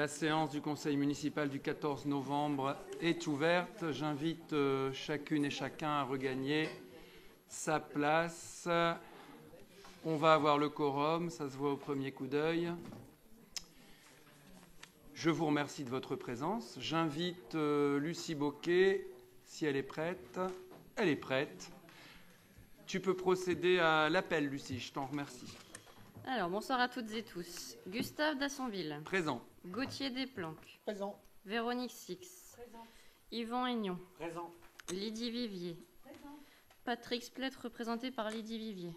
La séance du conseil municipal du 14 novembre est ouverte. J'invite chacune et chacun à regagner sa place. On va avoir le quorum, ça se voit au premier coup d'œil. Je vous remercie de votre présence. J'invite Lucie Boquet, si elle est prête. Elle est prête. Tu peux procéder à l'appel, Lucie, je t'en remercie. Alors, bonsoir à toutes et tous. Gustave Dassonville. Présent. Gauthier Desplanques. Présent. Véronique Six. Présent. Yvan Aignon. Présent. Lydie Vivier. Présent. Patrick Splett, représenté par Lydie Vivier.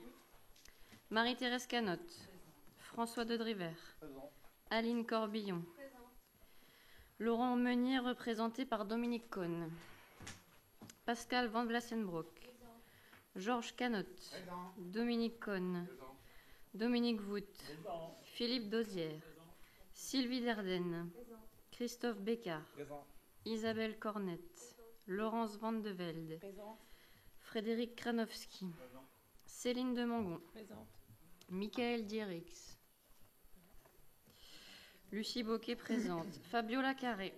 Marie-Thérèse Canotte. François de Driver. Présent. Aline Corbillon. Présent. Laurent Meunier, représenté par Dominique Cohn. Pascal Van Vlassenbroek. Georges Canotte. Présent. Dominique Cohn. Présent. Dominique Vout. Présent. Philippe Dosière. Sylvie Derdenne. Christophe Bécard. Présent. Isabelle Cornette. Laurence Van de Velde. Présent. Frédéric Kranowski. Présent. Céline Demangon. Présent. Michael Dierix. Lucie Boquet présente. Fabiola Carré.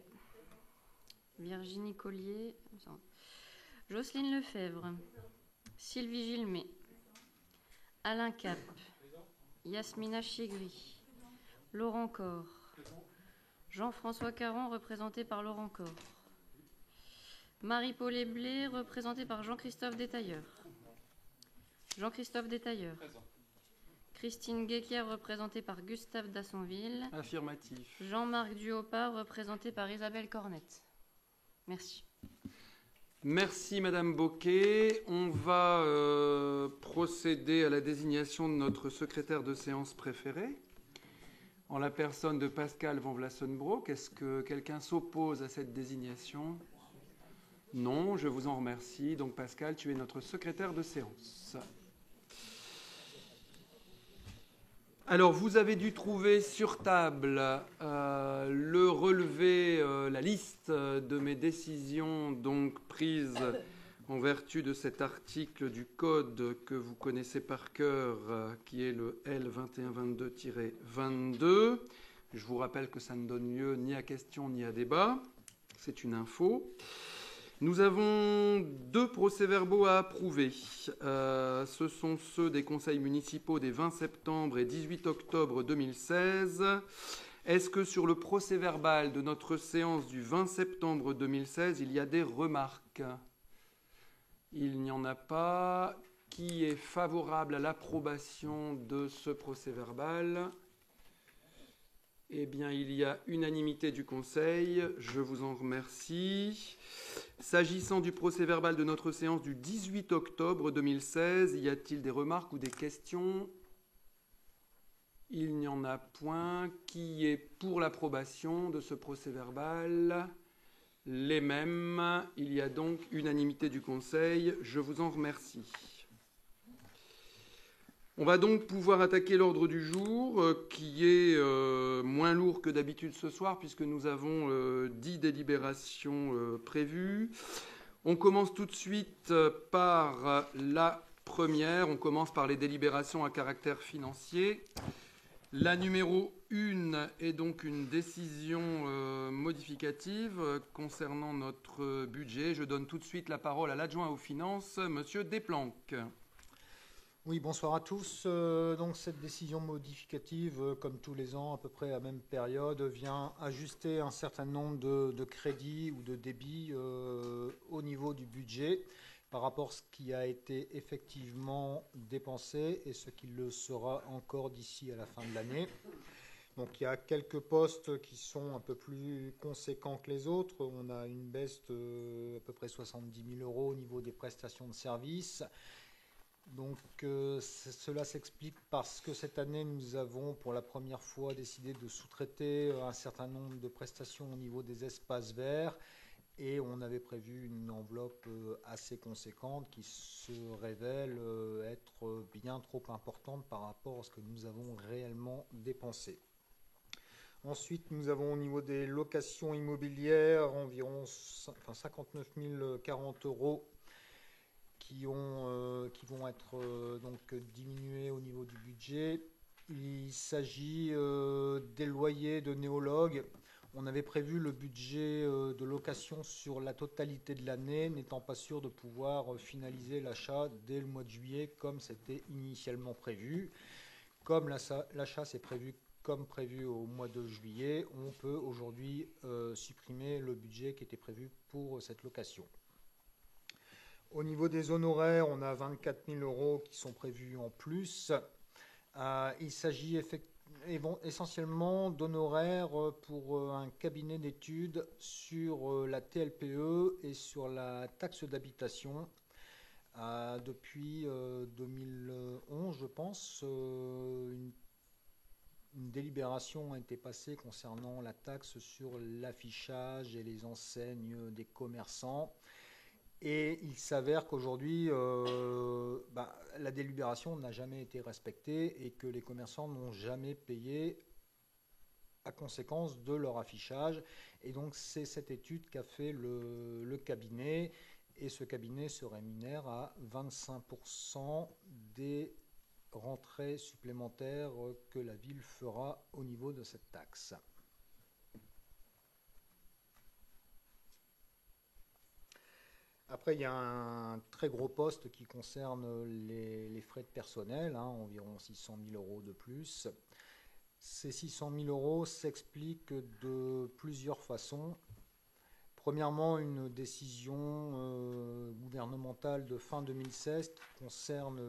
Virginie Collier. Présente. Jocelyne Lefebvre. Sylvie Gilmet. Alain Cap. Yasmina Chégri. Laurent Corr. Jean-François Caron, représenté par Laurent Corr. Marie-Paul Eblé, représentée par Jean-Christophe Détailleur. Jean-Christophe Détailleur. Présent. Christine Guéquière, représentée par Gustave Dassonville. Affirmatif. Jean-Marc Duhopard, représenté par Isabelle Cornette. Merci. Merci Madame Boquet. On va procéder à la désignation de notre secrétaire de séance préféré, en la personne de Pascal Van Vlassenbroek. Est-ce que quelqu'un s'oppose à cette désignation? Non, je vous en remercie. Donc Pascal, tu es notre secrétaire de séance. Alors, vous avez dû trouver sur table le relevé, la liste de mes décisions donc prises en vertu de cet article du code que vous connaissez par cœur, qui est le L2122-22. Je vous rappelle que ça ne donne lieu ni à question ni à débat. C'est une info. Nous avons 2 procès-verbaux à approuver. Ce sont ceux des conseils municipaux des 20 septembre et 18 octobre 2016. Est-ce que sur le procès-verbal de notre séance du 20 septembre 2016, il y a des remarques? Il n'y en a pas. Qui est favorable à l'approbation de ce procès-verbal? Eh bien, il y a unanimité du Conseil. Je vous en remercie. S'agissant du procès-verbal de notre séance du 18 octobre 2016, y a-t-il des remarques ou des questions? Il n'y en a point. Qui est pour l'approbation de ce procès-verbal? Les mêmes. Il y a donc unanimité du Conseil. Je vous en remercie. On va donc pouvoir attaquer l'ordre du jour, qui est moins lourd que d'habitude ce soir, puisque nous avons 10 délibérations prévues. On commence tout de suite par la première. On commence par les délibérations à caractère financier. La numéro 1 est donc une décision modificative concernant notre budget. Je donne tout de suite la parole à l'adjoint aux finances, Monsieur Desplanques. Oui, bonsoir à tous. Donc cette décision modificative, comme tous les ans, à peu près à la même période, vient ajuster un certain nombre de crédits ou de débits au niveau du budget par rapport à ce qui a été effectivement dépensé et ce qui le sera encore d'ici à la fin de l'année. Donc il y a quelques postes qui sont un peu plus conséquents que les autres. On a une baisse de à peu près 70 000 € au niveau des prestations de services. Donc cela s'explique parce que cette année, nous avons pour la première fois décidé de sous-traiter un certain nombre de prestations au niveau des espaces verts et on avait prévu une enveloppe assez conséquente qui se révèle être bien trop importante par rapport à ce que nous avons réellement dépensé. Ensuite, nous avons au niveau des locations immobilières environ 59 040 € qui vont être donc diminués au niveau du budget. Il s'agit des loyers de néologues. On avait prévu le budget de location sur la totalité de l'année, n'étant pas sûr de pouvoir finaliser l'achat dès le mois de juillet comme c'était initialement prévu. Comme l'achat s'est prévu comme prévu au mois de juillet, on peut aujourd'hui supprimer le budget qui était prévu pour cette location. Au niveau des honoraires, on a 24 000 € qui sont prévus en plus. Il s'agit essentiellement d'honoraires pour un cabinet d'études sur la TLPE et sur la taxe d'habitation. Depuis 2011, je pense, une délibération a été passée concernant la taxe sur l'affichage et les enseignes des commerçants. Et il s'avère qu'aujourd'hui, la délibération n'a jamais été respectée et que les commerçants n'ont jamais payé à conséquence de leur affichage. Et donc, c'est cette étude qu'a fait le cabinet. Et ce cabinet se rémunère à 25% des rentrées supplémentaires que la ville fera au niveau de cette taxe. Après, il y a un très gros poste qui concerne les frais de personnel, environ 600 000 € de plus. Ces 600 000 € s'expliquent de plusieurs façons. Premièrement, une décision gouvernementale de fin 2016 qui concerne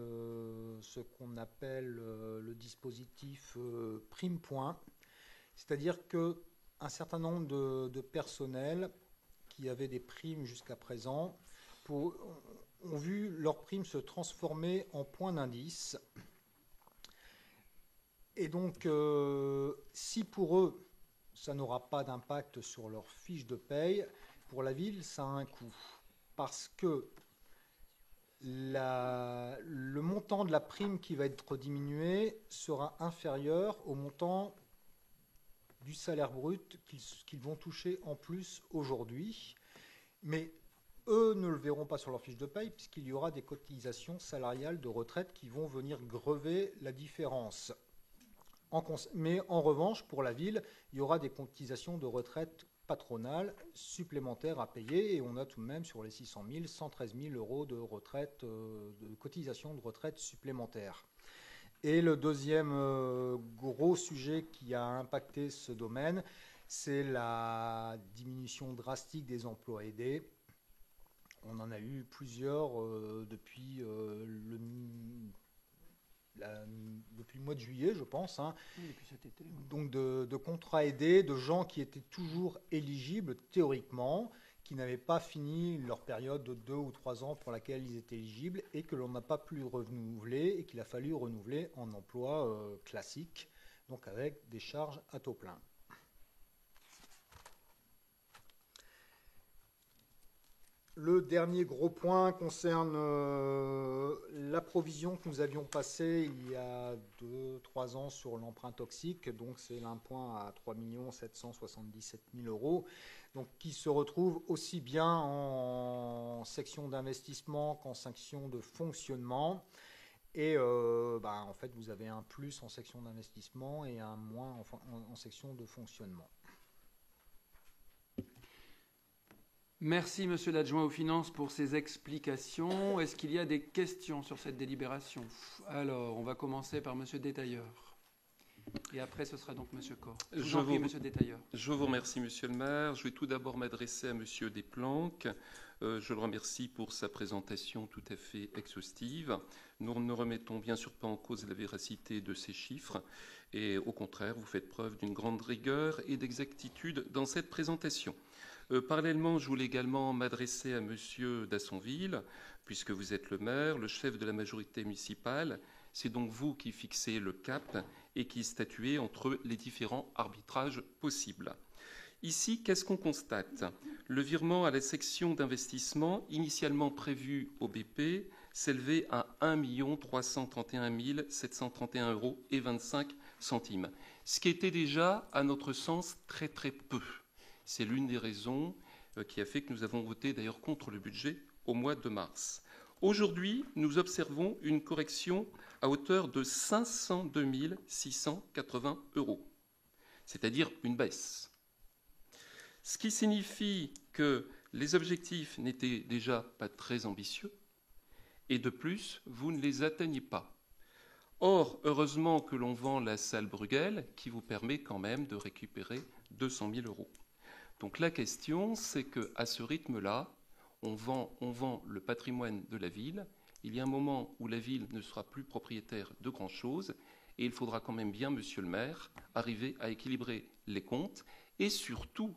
ce qu'on appelle le dispositif prime point. C'est-à-dire qu'un certain nombre de personnels qui avaient des primes jusqu'à présent ont vu leurs primes se transformer en points d'indice. Et donc, si pour eux, ça n'aura pas d'impact sur leur fiche de paye, pour la ville, ça a un coût. Parce que le montant de la prime qui va être diminué sera inférieur au montant du salaire brut qu'ils vont toucher en plus aujourd'hui. Mais eux ne le verront pas sur leur fiche de paye puisqu'il y aura des cotisations salariales de retraite qui vont venir grever la différence. Mais en revanche, pour la ville, il y aura des cotisations de retraite patronales supplémentaires à payer et on a tout de même sur les 600 000, 113 000 € de retraite, de cotisations de retraite supplémentaires. Et le deuxième gros sujet qui a impacté ce domaine, c'est la diminution drastique des emplois aidés. On en a eu plusieurs depuis le mois de juillet, je pense. Oui, depuis cet été. Donc de contrats aidés, de gens qui étaient toujours éligibles théoriquement, qui n'avaient pas fini leur période de 2 ou 3 ans pour laquelle ils étaient éligibles et que l'on n'a pas pu renouveler et qu'il a fallu renouveler en emploi classique, donc avec des charges à taux plein. Le dernier gros point concerne la provision que nous avions passée il y a 2-3 ans sur l'emprunt toxique. Donc c'est l'emprunt à 3 777 000 €, donc qui se retrouve aussi bien en section d'investissement qu'en section de fonctionnement. Et en fait, vous avez un plus en section d'investissement et un moins en section de fonctionnement. Merci, monsieur l'adjoint aux finances, pour ces explications. Est-ce qu'il y a des questions sur cette délibération? Alors, on va commencer par monsieur Détailleur. Et après, ce sera donc monsieur Corr. Monsieur Détailleur. Je vous remercie, monsieur le maire. Je vais tout d'abord m'adresser à monsieur Desplanques. Je le remercie pour sa présentation tout à fait exhaustive. Nous ne remettons bien sûr pas en cause la véracité de ces chiffres. Et au contraire, vous faites preuve d'une grande rigueur et d'exactitude dans cette présentation. Parallèlement, je voulais également m'adresser à monsieur Dassonville, puisque vous êtes le maire, le chef de la majorité municipale. C'est donc vous qui fixez le cap et qui statuez entre les différents arbitrages possibles. Ici, qu'est-ce qu'on constate? Le virement à la section d'investissement initialement prévu au BP s'élevait à 1 331 731,25 €, ce qui était déjà, à notre sens, très très peu. C'est l'une des raisons qui a fait que nous avons voté d'ailleurs contre le budget au mois de mars. Aujourd'hui, nous observons une correction à hauteur de 502 680 €, c'est-à-dire une baisse. Ce qui signifie que les objectifs n'étaient déjà pas très ambitieux, et de plus, vous ne les atteignez pas. Or, heureusement que l'on vend la salle Bruegel, qui vous permet quand même de récupérer 200 000 €. Donc la question, c'est qu'à ce rythme-là, on vend le patrimoine de la ville. Il y a un moment où la ville ne sera plus propriétaire de grand-chose, et il faudra quand même bien, monsieur le maire, arriver à équilibrer les comptes et surtout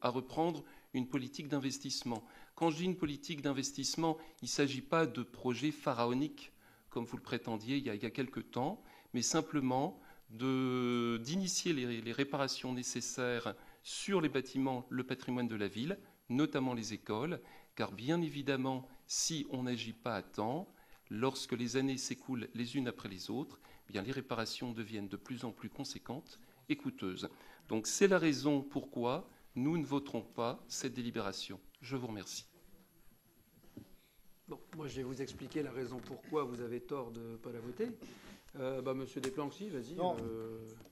à reprendre une politique d'investissement. Quand je dis une politique d'investissement, il ne s'agit pas de projets pharaoniques, comme vous le prétendiez il y a quelque temps, mais simplement d'initier les réparations nécessaires sur les bâtiments, le patrimoine de la ville, notamment les écoles, car bien évidemment, si on n'agit pas à temps, lorsque les années s'écoulent les unes après les autres, eh bien les réparations deviennent de plus en plus conséquentes et coûteuses. Donc c'est la raison pourquoi nous ne voterons pas cette délibération. Je vous remercie. Bon, moi je vais vous expliquer la raison pourquoi vous avez tort de ne pas la voter. Monsieur Desplanques, si, vas-y.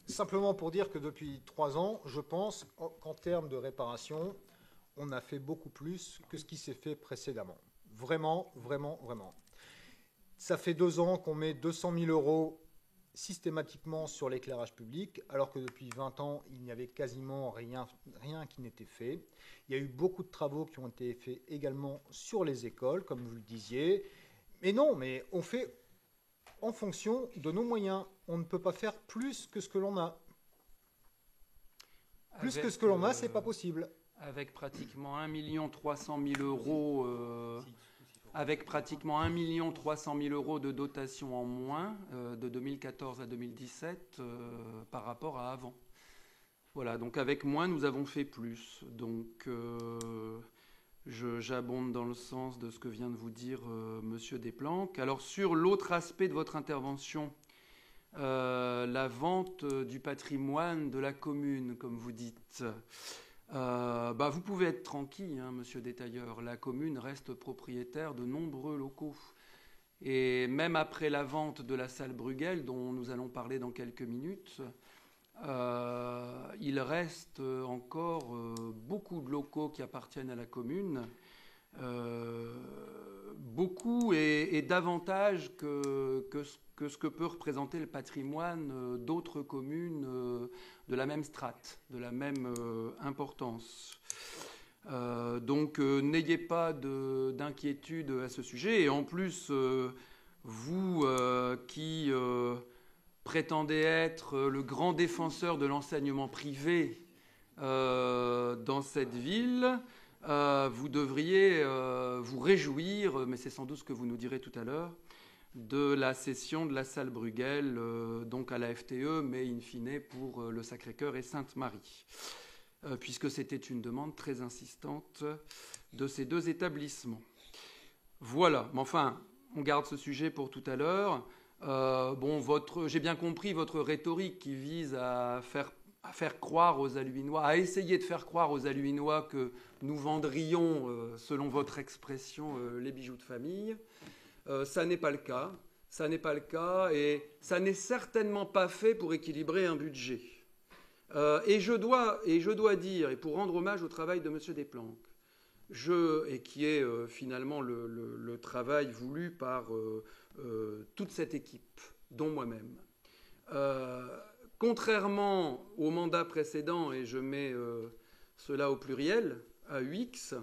Simplement pour dire que depuis 3 ans, je pense qu'en termes de réparation, on a fait beaucoup plus que ce qui s'est fait précédemment. Vraiment, vraiment, vraiment. Ça fait 2 ans qu'on met 200 000 € systématiquement sur l'éclairage public, alors que depuis 20 ans, il n'y avait quasiment rien qui n'était fait. Il y a eu beaucoup de travaux qui ont été faits également sur les écoles, comme vous le disiez. Mais non, mais on fait en fonction de nos moyens. On ne peut pas faire plus que ce que l'on a. Plus que ce que l'on a, c'est pas possible. Avec pratiquement 1 300 000 €... Avec pratiquement 1 300 000 € de dotation en moins de 2014 à 2017 par rapport à avant. Voilà, donc avec moins, nous avons fait plus. Donc j'abonde dans le sens de ce que vient de vous dire Monsieur Desplanques. Alors sur l'autre aspect de votre intervention, la vente du patrimoine de la commune, comme vous dites... vous pouvez être tranquille, hein, monsieur Détailleur. La commune reste propriétaire de nombreux locaux. Et même après la vente de la salle Bruegel, dont nous allons parler dans quelques minutes, il reste encore beaucoup de locaux qui appartiennent à la commune. Beaucoup et davantage que ce que peut représenter le patrimoine d'autres communes de la même strate, de la même importance. Donc n'ayez pas d'inquiétude à ce sujet. Et en plus, vous qui prétendez être le grand défenseur de l'enseignement privé dans cette ville, vous devriez vous réjouir, mais c'est sans doute ce que vous nous direz tout à l'heure, de la cession de la salle Bruegel, donc à la FTE, mais in fine pour le Sacré-Cœur et Sainte-Marie, puisque c'était une demande très insistante de ces 2 établissements. Voilà, mais enfin, on garde ce sujet pour tout à l'heure. J'ai bien compris votre rhétorique qui vise à faire croire aux Alluinois, à essayer de faire croire aux Alluinois que nous vendrions, selon votre expression, les bijoux de famille. Ça n'est pas le cas. Ça n'est pas le cas et ça n'est certainement pas fait pour équilibrer un budget. Et je dois dire, et pour rendre hommage au travail de M. Desplanques, et qui est finalement le travail voulu par toute cette équipe, dont moi-même. Contrairement au mandat précédent, et je mets cela au pluriel, à UX,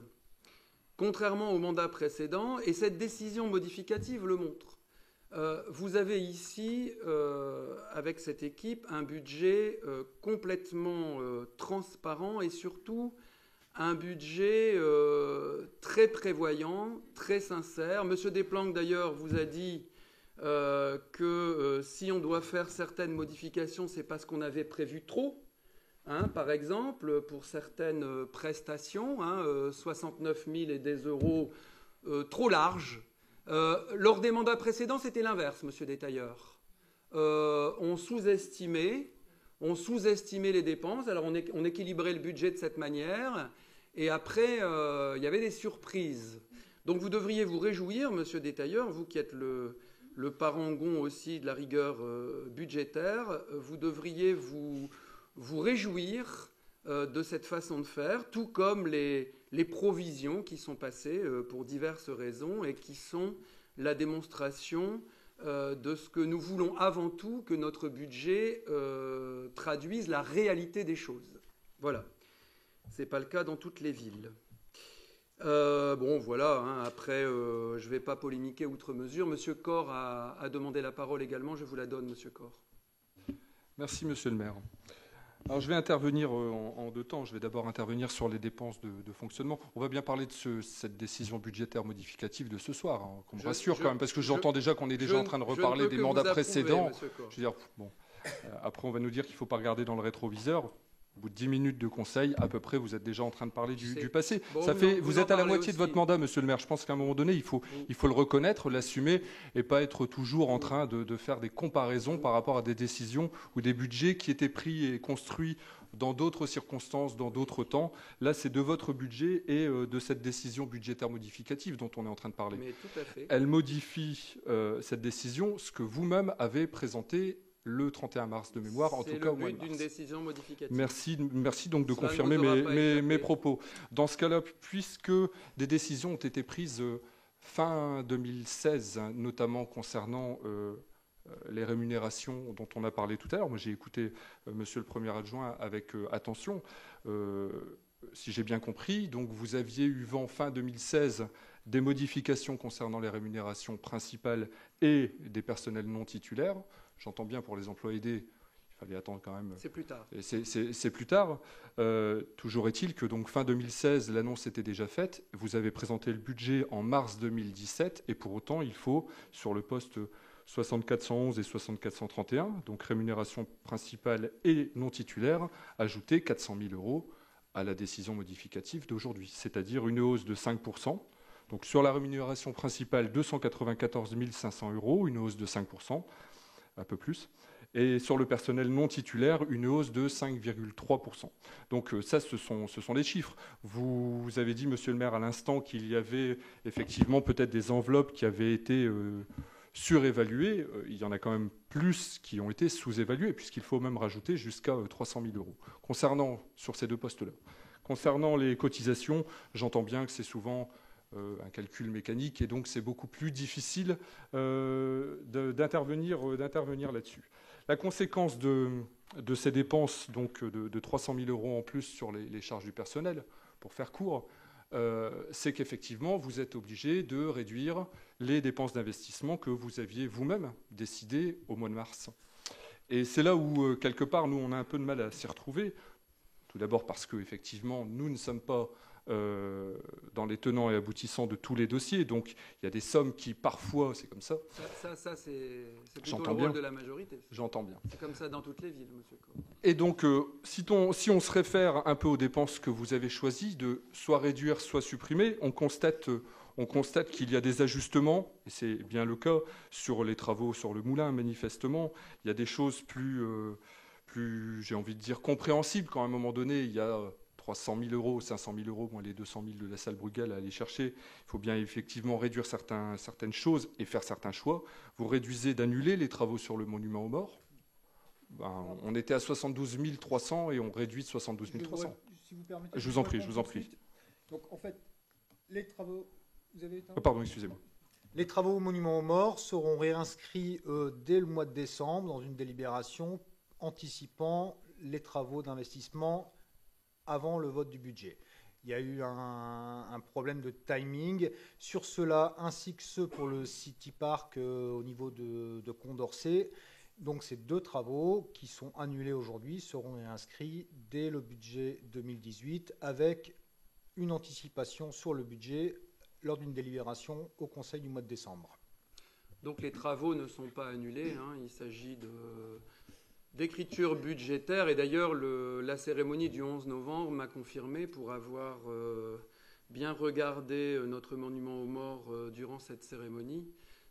contrairement au mandat précédent, et cette décision modificative le montre, vous avez ici, avec cette équipe, un budget complètement transparent et surtout un budget très prévoyant, très sincère. Monsieur Desplanques, d'ailleurs, vous a dit que si on doit faire certaines modifications, c'est parce qu'on avait prévu trop. Par exemple, pour certaines prestations, 69 000 et des euros trop larges. Lors des mandats précédents, c'était l'inverse, monsieur Détailleur. On sous-estimait les dépenses, alors on équilibrait le budget de cette manière, et après, il y avait des surprises. Donc vous devriez vous réjouir, monsieur Détailleur, vous qui êtes le parangon aussi de la rigueur budgétaire, vous devriez vous réjouir de cette façon de faire, tout comme les provisions qui sont passées pour diverses raisons et qui sont la démonstration de ce que nous voulons avant tout que notre budget traduise la réalité des choses. Voilà. Ce n'est pas le cas dans toutes les villes. Bon, voilà, hein, après, je ne vais pas polémiquer outre mesure. Monsieur Corr a demandé la parole également. Je vous la donne, Monsieur Corr. Merci, Monsieur le maire. Alors, je vais intervenir en deux temps. Je vais d'abord intervenir sur les dépenses de fonctionnement. On va bien parler de cette décision budgétaire modificative de ce soir, hein, qu'on me rassure quand même, parce que j'entends déjà qu'on est déjà en train de reparler des mandats précédents. Je veux dire, bon, après, on va nous dire qu'il ne faut pas regarder dans le rétroviseur. Au bout de 10 minutes de conseil, à peu près, vous êtes déjà en train de parler du passé. Bon, ça fait, vous êtes à la moitié de votre mandat, Monsieur le maire. Je pense qu'à un moment donné, il faut le reconnaître, l'assumer, et pas être toujours en train de faire des comparaisons par rapport à des décisions ou des budgets qui étaient pris et construits dans d'autres circonstances, dans d'autres temps. Là, c'est de votre budget et de cette décision budgétaire modificative dont on est en train de parler. Mais tout à fait. Elle modifie cette décision, ce que vous-même avez présenté le 31 mars de mémoire, en tout cas au mois de mars. C'est le but d'une décision modificative. Merci donc de confirmer mes propos. Dans ce cas-là, puisque des décisions ont été prises fin 2016, notamment concernant les rémunérations dont on a parlé tout à l'heure, moi j'ai écouté Monsieur le Premier adjoint avec attention. Si j'ai bien compris, donc vous aviez eu vent fin 2016 des modifications concernant les rémunérations principales et des personnels non titulaires. J'entends bien pour les emplois aidés, il fallait attendre quand même. C'est plus tard. C'est plus tard. Toujours est-il que donc fin 2016, l'annonce était déjà faite. Vous avez présenté le budget en mars 2017 et pour autant, il faut, sur le poste 6411 et 6431, donc rémunération principale et non titulaire, ajouter 400 000 € à la décision modificative d'aujourd'hui, c'est-à-dire une hausse de 5%. Donc sur la rémunération principale, 294 500 €, une hausse de 5%. Un peu plus, et sur le personnel non titulaire, une hausse de 5,3%. Donc ça, ce sont les chiffres. Vous avez dit, Monsieur le maire, à l'instant qu'il y avait effectivement peut-être des enveloppes qui avaient été surévaluées. Il y en a quand même plus qui ont été sous-évaluées, puisqu'il faut même rajouter jusqu'à 300 000 €. Concernant, sur ces deux postes-là, concernant les cotisations, j'entends bien que c'est souvent un calcul mécanique, et donc c'est beaucoup plus difficile d'intervenir là-dessus. La conséquence de ces dépenses, donc de 300 000 € en plus sur les charges du personnel, pour faire court, c'est qu'effectivement, vous êtes obligé de réduire les dépenses d'investissement que vous aviez vous-même décidées au mois de mars. Et c'est là où, quelque part, nous, on a un peu de mal à s'y retrouver. Tout d'abord parce qu'effectivement, nous ne sommes pas dans les tenants et aboutissants de tous les dossiers. Donc, il y a des sommes qui, parfois, c'est comme ça. Ça c'est plutôt le rôle de la majorité. J'entends bien. C'est comme ça dans toutes les villes, Monsieur Corr. Et donc, si on se réfère un peu aux dépenses que vous avez choisies, de soit réduire, soit supprimer, on constate qu'il y a des ajustements, et c'est bien le cas, sur les travaux sur le moulin, manifestement. Il y a des choses plus j'ai envie de dire, compréhensibles, quand à un moment donné, il y a 300 000 €, 500 000 €, moins les 200 000 de la salle Bruegel à aller chercher. Il faut bien effectivement réduire certaines choses et faire certains choix. Vous réduisez d'annuler les travaux sur le monument aux morts. On était à 72 300 et on réduit de 72 300. Si vous permettez, je vous en prie. Donc en fait, les travaux... Vous avez pardon, excusez-moi. Les travaux au monument aux morts seront réinscrits dès le mois de décembre dans une délibération anticipant les travaux d'investissement avant le vote du budget. Il y a eu un problème de timing sur cela, ainsi que ceux pour le City Park au niveau de Condorcet. Donc ces deux travaux qui sont annulés aujourd'hui seront réinscrits dès le budget 2018 avec une anticipation sur le budget lors d'une délibération au Conseil du mois de décembre. Donc les travaux ne sont pas annulés, hein, il s'agit d'écriture budgétaire, et d'ailleurs la cérémonie du 11 novembre m'a confirmé, pour avoir bien regardé notre monument aux morts durant cette cérémonie,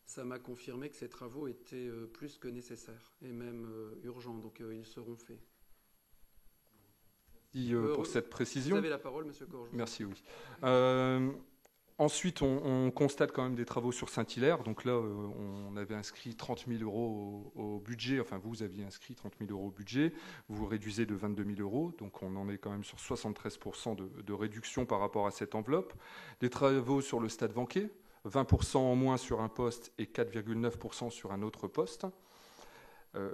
ça m'a confirmé que ces travaux étaient plus que nécessaires et même urgents, donc ils seront faits. Pour cette précision. Vous avez la parole, Monsieur Corr. Merci, oui. Ensuite, on constate quand même des travaux sur Saint-Hilaire. Donc là, on avait inscrit 30 000 euros au budget. Enfin, vous aviez inscrit 30 000 euros au budget. Vous réduisez de 22 000 euros. Donc on en est quand même sur 73% de réduction par rapport à cette enveloppe. Des travaux sur le stade Vanquet, 20% en moins sur un poste et 4,9% sur un autre poste.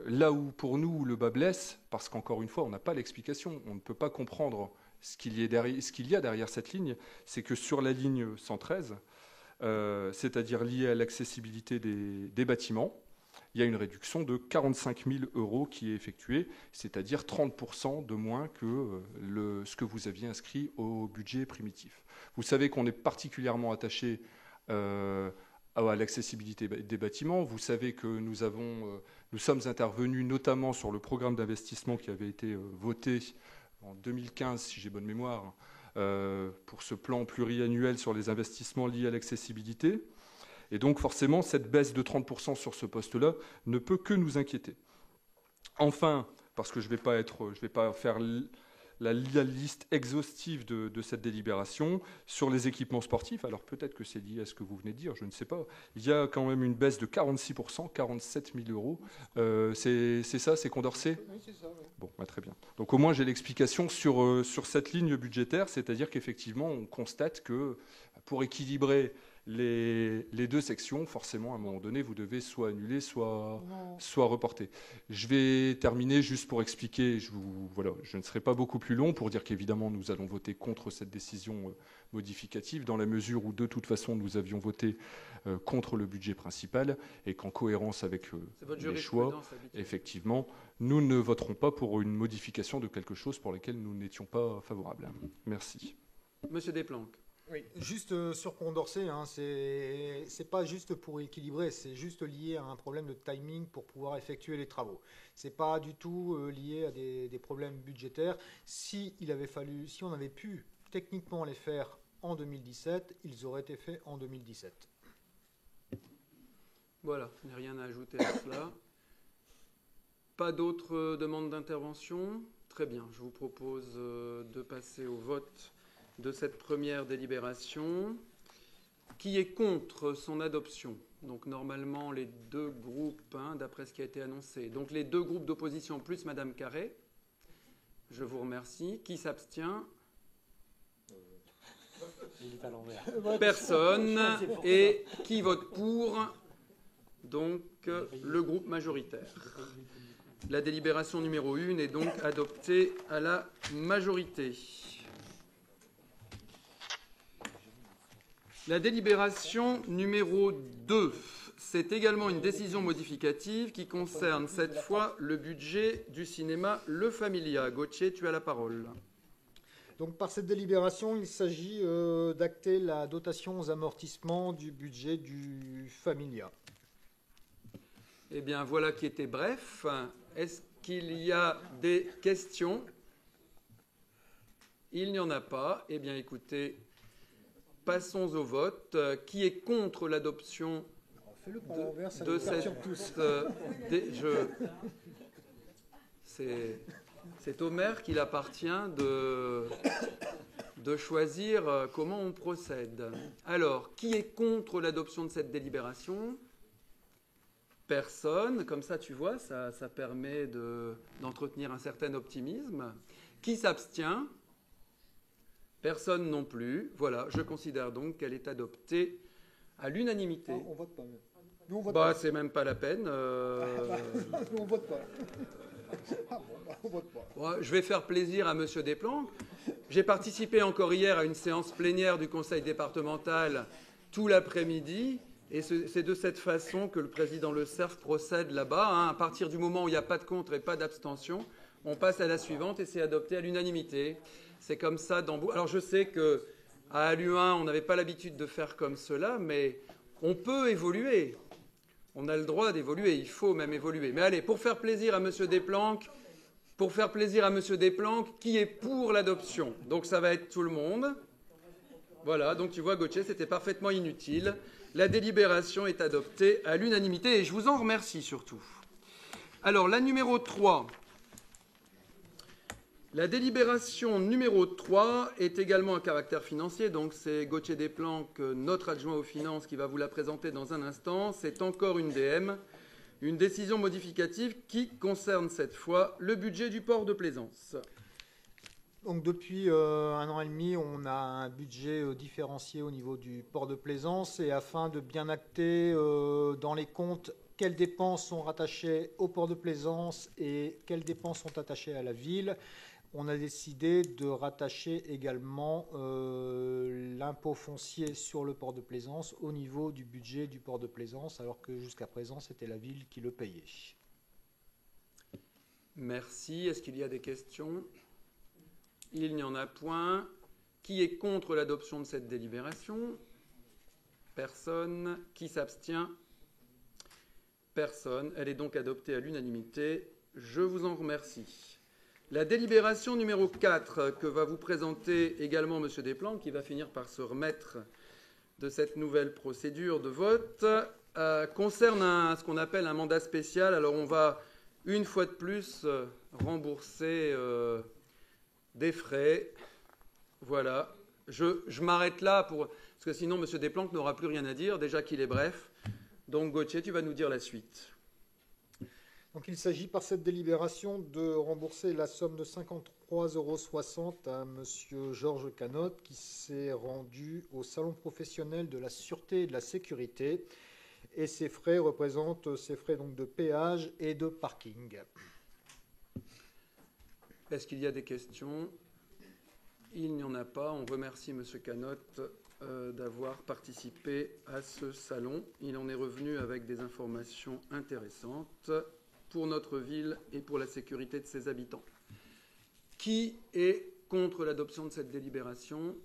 Là où, pour nous, le bas blesse, parce qu'encore une fois, on n'a pas l'explication. On ne peut pas comprendre ce qu'il y a derrière cette ligne, c'est que sur la ligne 113, c'est-à-dire liée à l'accessibilité des bâtiments, il y a une réduction de 45 000 euros qui est effectuée, c'est-à-dire 30% de moins que ce que vous aviez inscrit au budget primitif. Vous savez qu'on est particulièrement attaché à l'accessibilité des bâtiments. Vous savez que nous sommes intervenus notamment sur le programme d'investissement qui avait été voté en 2015, si j'ai bonne mémoire, pour ce plan pluriannuel sur les investissements liés à l'accessibilité. Et donc forcément, cette baisse de 30% sur ce poste-là ne peut que nous inquiéter. Enfin, parce que je ne vais pas faire la liste exhaustive de cette délibération, sur les équipements sportifs, alors peut-être que c'est lié à ce que vous venez de dire, je ne sais pas, il y a quand même une baisse de 46%, 47 000 euros. C'est ça, c'est Condorcet ? Oui, c'est ça. Oui. Bon, bah, très bien. Donc au moins j'ai l'explication sur cette ligne budgétaire, c'est-à-dire qu'effectivement on constate que pour équilibrer les deux sections, forcément à un moment donné vous devez soit annuler, soit reporter. Je vais terminer juste pour expliquer, je ne serai pas beaucoup plus long pour dire qu'évidemment nous allons voter contre cette décision modificative dans la mesure où de toute façon nous avions voté contre le budget principal et qu'en cohérence avec les choix, effectivement, nous ne voterons pas pour une modification de quelque chose pour laquelle nous n'étions pas favorables. Merci. Monsieur Desplanques. Oui, juste sur Condorcet, hein, c'est pas juste pour équilibrer, c'est juste lié à un problème de timing pour pouvoir effectuer les travaux. C'est pas du tout lié à des problèmes budgétaires. Si on avait pu techniquement les faire en 2017, ils auraient été faits en 2017. Voilà, je n'ai rien à ajouter à cela. Pas d'autres demandes d'intervention ? Très bien, je vous propose de passer au vote de cette première délibération. Qui est contre son adoption ? Donc normalement les deux groupes, d'après ce qui a été annoncé, donc les deux groupes d'opposition plus Madame Carré. Je vous remercie. Qui s'abstient ? Personne. Et qui vote pour ? Donc le groupe majoritaire. La délibération numéro 1 est donc adoptée à la majorité. La délibération numéro 2, c'est également une décision modificative qui concerne cette fois le budget du cinéma Le Familia. Gauthier, tu as la parole. Donc par cette délibération, il s'agit d'acter la dotation aux amortissements du budget du Familia. Eh bien, voilà qui était bref. Est-ce qu'il y a des questions ? Il n'y en a pas. Eh bien, écoutez, passons au vote. Qui est contre l'adoption de cette... C'est au maire qu'il appartient de choisir comment on procède. Alors, qui est contre l'adoption de cette délibération ? Personne. Comme ça, tu vois, ça permet d'entretenir un certain optimisme. Qui s'abstient ? Personne non plus. Voilà, je considère donc qu'elle est adoptée à l'unanimité. On vote pas. Nous, on vote pas. C'est même pas la peine. Nous, on vote pas. On vote pas. Bon, je vais faire plaisir à Monsieur Desplanques. J'ai participé encore hier à une séance plénière du Conseil départemental tout l'après-midi. Et c'est de cette façon que le président Le Cerf procède là-bas. À partir du moment où il n'y a pas de contre et pas d'abstention, on passe à la suivante et c'est adopté à l'unanimité. C'est comme ça dans... Alors je sais qu'à Alluin, on n'avait pas l'habitude de faire comme cela, mais on peut évoluer. On a le droit d'évoluer, il faut même évoluer. Mais allez, pour faire plaisir à M. Desplanques, qui est pour l'adoption ? Donc ça va être tout le monde. Voilà, donc tu vois Gauthier, c'était parfaitement inutile. La délibération est adoptée à l'unanimité et je vous en remercie surtout. Alors la numéro 3... La délibération numéro 3 est également à caractère financier, donc c'est Gauthier Desplanques, notre adjoint aux finances, qui va vous la présenter dans un instant. C'est encore une DM, une décision modificative qui concerne cette fois le budget du port de Plaisance. Donc depuis 1 an et demi, on a un budget différencié au niveau du port de Plaisance, et afin de bien acter dans les comptes quelles dépenses sont rattachées au port de Plaisance et quelles dépenses sont attachées à la ville, on a décidé de rattacher également l'impôt foncier sur le port de Plaisance au niveau du budget du port de Plaisance, alors que jusqu'à présent, c'était la ville qui le payait. Merci. Est-ce qu'il y a des questions ? Il n'y en a point. Qui est contre l'adoption de cette délibération ? Personne. Qui s'abstient ? Personne. Elle est donc adoptée à l'unanimité. Je vous en remercie. La délibération numéro 4 que va vous présenter également M. Desplanques, qui va finir par se remettre de cette nouvelle procédure de vote, concerne ce qu'on appelle un mandat spécial. Alors on va une fois de plus rembourser des frais. Voilà. Je m'arrête là parce que sinon M. Desplanques n'aura plus rien à dire, déjà qu'il est bref. Donc Gauthier, tu vas nous dire la suite. Donc il s'agit par cette délibération de rembourser la somme de 53,60 € à M. Georges Canotte, qui s'est rendu au salon professionnel de la sûreté et de la sécurité. Et ces frais représentent ces frais donc de péage et de parking. Est-ce qu'il y a des questions ? Il n'y en a pas. On remercie M. Canotte d'avoir participé à ce salon. Il en est revenu avec des informations intéressantes pour notre ville et pour la sécurité de ses habitants. Qui est contre l'adoption de cette délibération ?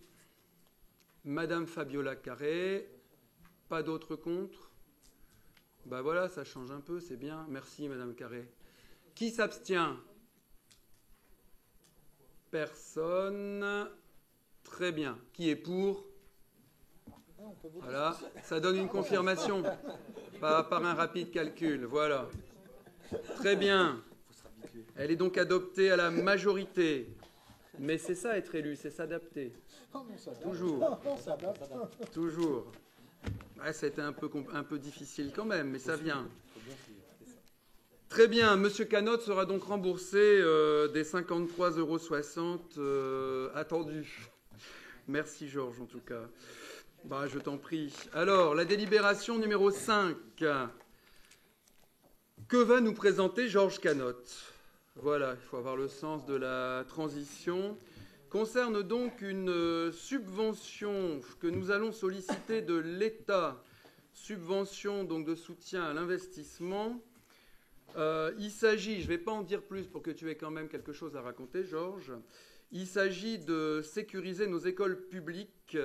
Madame Fabiola Carré. Pas d'autres contre ? Ben voilà, ça change un peu, c'est bien. Merci, Madame Carré. Qui s'abstient ? Personne. Très bien. Qui est pour ? Voilà, ça donne une confirmation par un rapide calcul. Voilà. Très bien. Elle est donc adoptée à la majorité. Mais c'est ça, être élu, c'est s'adapter. Toujours. Toujours. Ouais, ça a été un peu difficile quand même, mais ça vient. Très bien. Monsieur Canotte sera donc remboursé des 53,60 € attendus. Merci Georges, en tout cas. Bah, je t'en prie. Alors, la délibération numéro 5. Que va nous présenter Georges Canotte ? Voilà, il faut avoir le sens de la transition. Concerne donc une subvention que nous allons solliciter de l'État, subvention donc de soutien à l'investissement. Il s'agit, je ne vais pas en dire plus pour que tu aies quand même quelque chose à raconter, Georges. Il s'agit de sécuriser nos écoles publiques,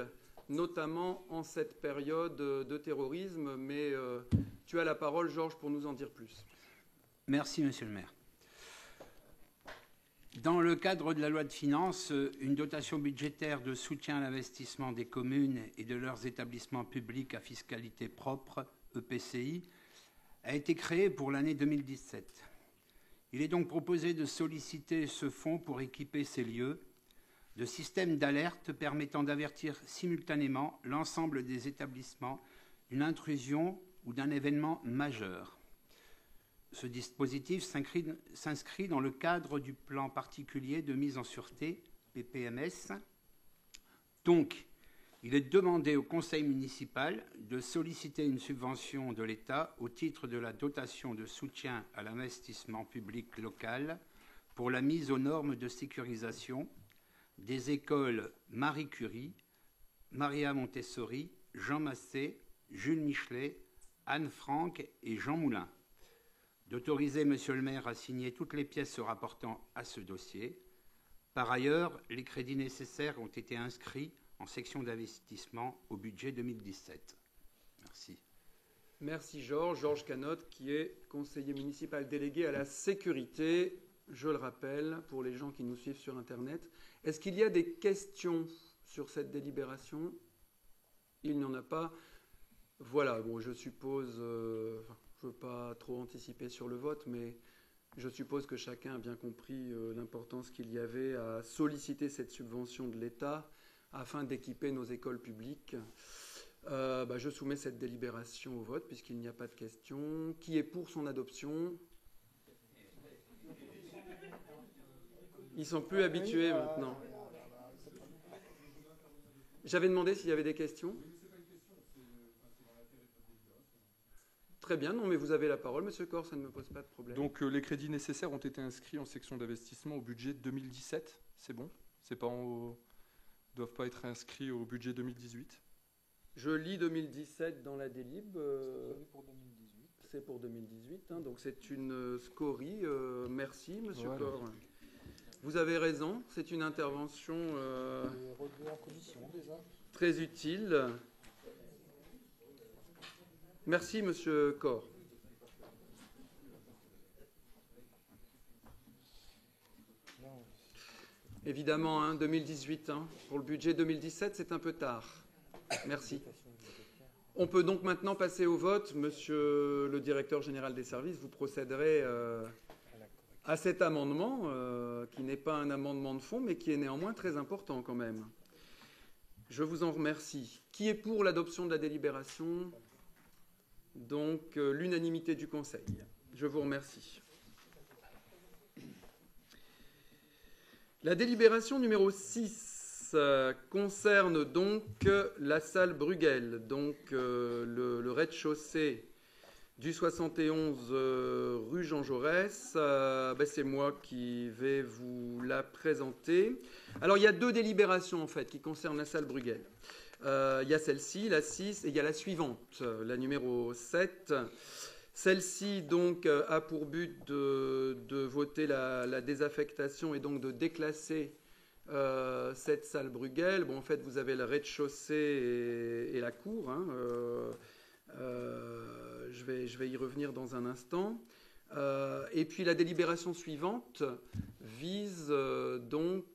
notamment en cette période de terrorisme, mais tu as la parole, Georges, pour nous en dire plus. Merci, Monsieur le maire. Dans le cadre de la loi de finances, une dotation budgétaire de soutien à l'investissement des communes et de leurs établissements publics à fiscalité propre, EPCI, a été créée pour l'année 2017. Il est donc proposé de solliciter ce fonds pour équiper ces lieux de systèmes d'alerte permettant d'avertir simultanément l'ensemble des établissements d'une intrusion ou d'un événement majeur. Ce dispositif s'inscrit dans le cadre du plan particulier de mise en sûreté, PPMS. Donc, il est demandé au conseil municipal de solliciter une subvention de l'État au titre de la dotation de soutien à l'investissement public local pour la mise aux normes de sécurisation des écoles Marie Curie, Maria Montessori, Jean Massé, Jules Michelet, Anne Frank et Jean Moulin. D'autoriser Monsieur le maire à signer toutes les pièces se rapportant à ce dossier. Par ailleurs, les crédits nécessaires ont été inscrits en section d'investissement au budget 2017. Merci. Merci Georges. Georges Canotte, qui est conseiller municipal délégué à la sécurité, je le rappelle, pour les gens qui nous suivent sur Internet. Est-ce qu'il y a des questions sur cette délibération ? Il n'y en a pas. Voilà, bon, je suppose... je ne veux pas trop anticiper sur le vote, mais Je suppose que chacun a bien compris l'importance qu'il y avait à solliciter cette subvention de l'État afin d'équiper nos écoles publiques. Je soumets cette délibération au vote puisqu'il n'y a pas de question. Qui est pour son adoption? Ils sont plus habitués maintenant. J'avais demandé s'il y avait des questions. Très bien, non, mais vous avez la parole, Monsieur Corr, ça ne me pose pas de problème. Donc les crédits nécessaires ont été inscrits en section d'investissement au budget 2017, c'est bon? C'est pas doivent pas être inscrits au budget 2018? Je lis 2017 dans la délib. Pour 2018. C'est pour 2018, hein, donc c'est une scorie. Merci, Monsieur Corr. Vous avez raison, c'est une intervention En commission, déjà. très utile. Merci, Monsieur Corr. Évidemment, 2018, pour le budget 2017, c'est un peu tard. Merci. On peut donc maintenant passer au vote. Monsieur le directeur général des services, vous procéderez à cet amendement, qui n'est pas un amendement de fond, mais qui est néanmoins très important quand même. Je vous en remercie. Qui est pour l'adoption de la délibération? Donc, l'unanimité du Conseil. Je vous remercie. La délibération numéro 6 concerne donc la salle Bruegel, donc le rez-de-chaussée du 71 rue Jean Jaurès. C'est moi qui vais vous la présenter. Alors, il y a deux délibérations, en fait, qui concernent la salle Bruegel. Il y a celle-ci, la 6, et il y a la suivante, la numéro 7. Celle-ci, donc, a pour but de voter la désaffectation et donc de déclasser cette salle Bruegel. Bon, en fait, vous avez le rez-de-chaussée et la cour. Je vais y revenir dans un instant. Et puis la délibération suivante vise donc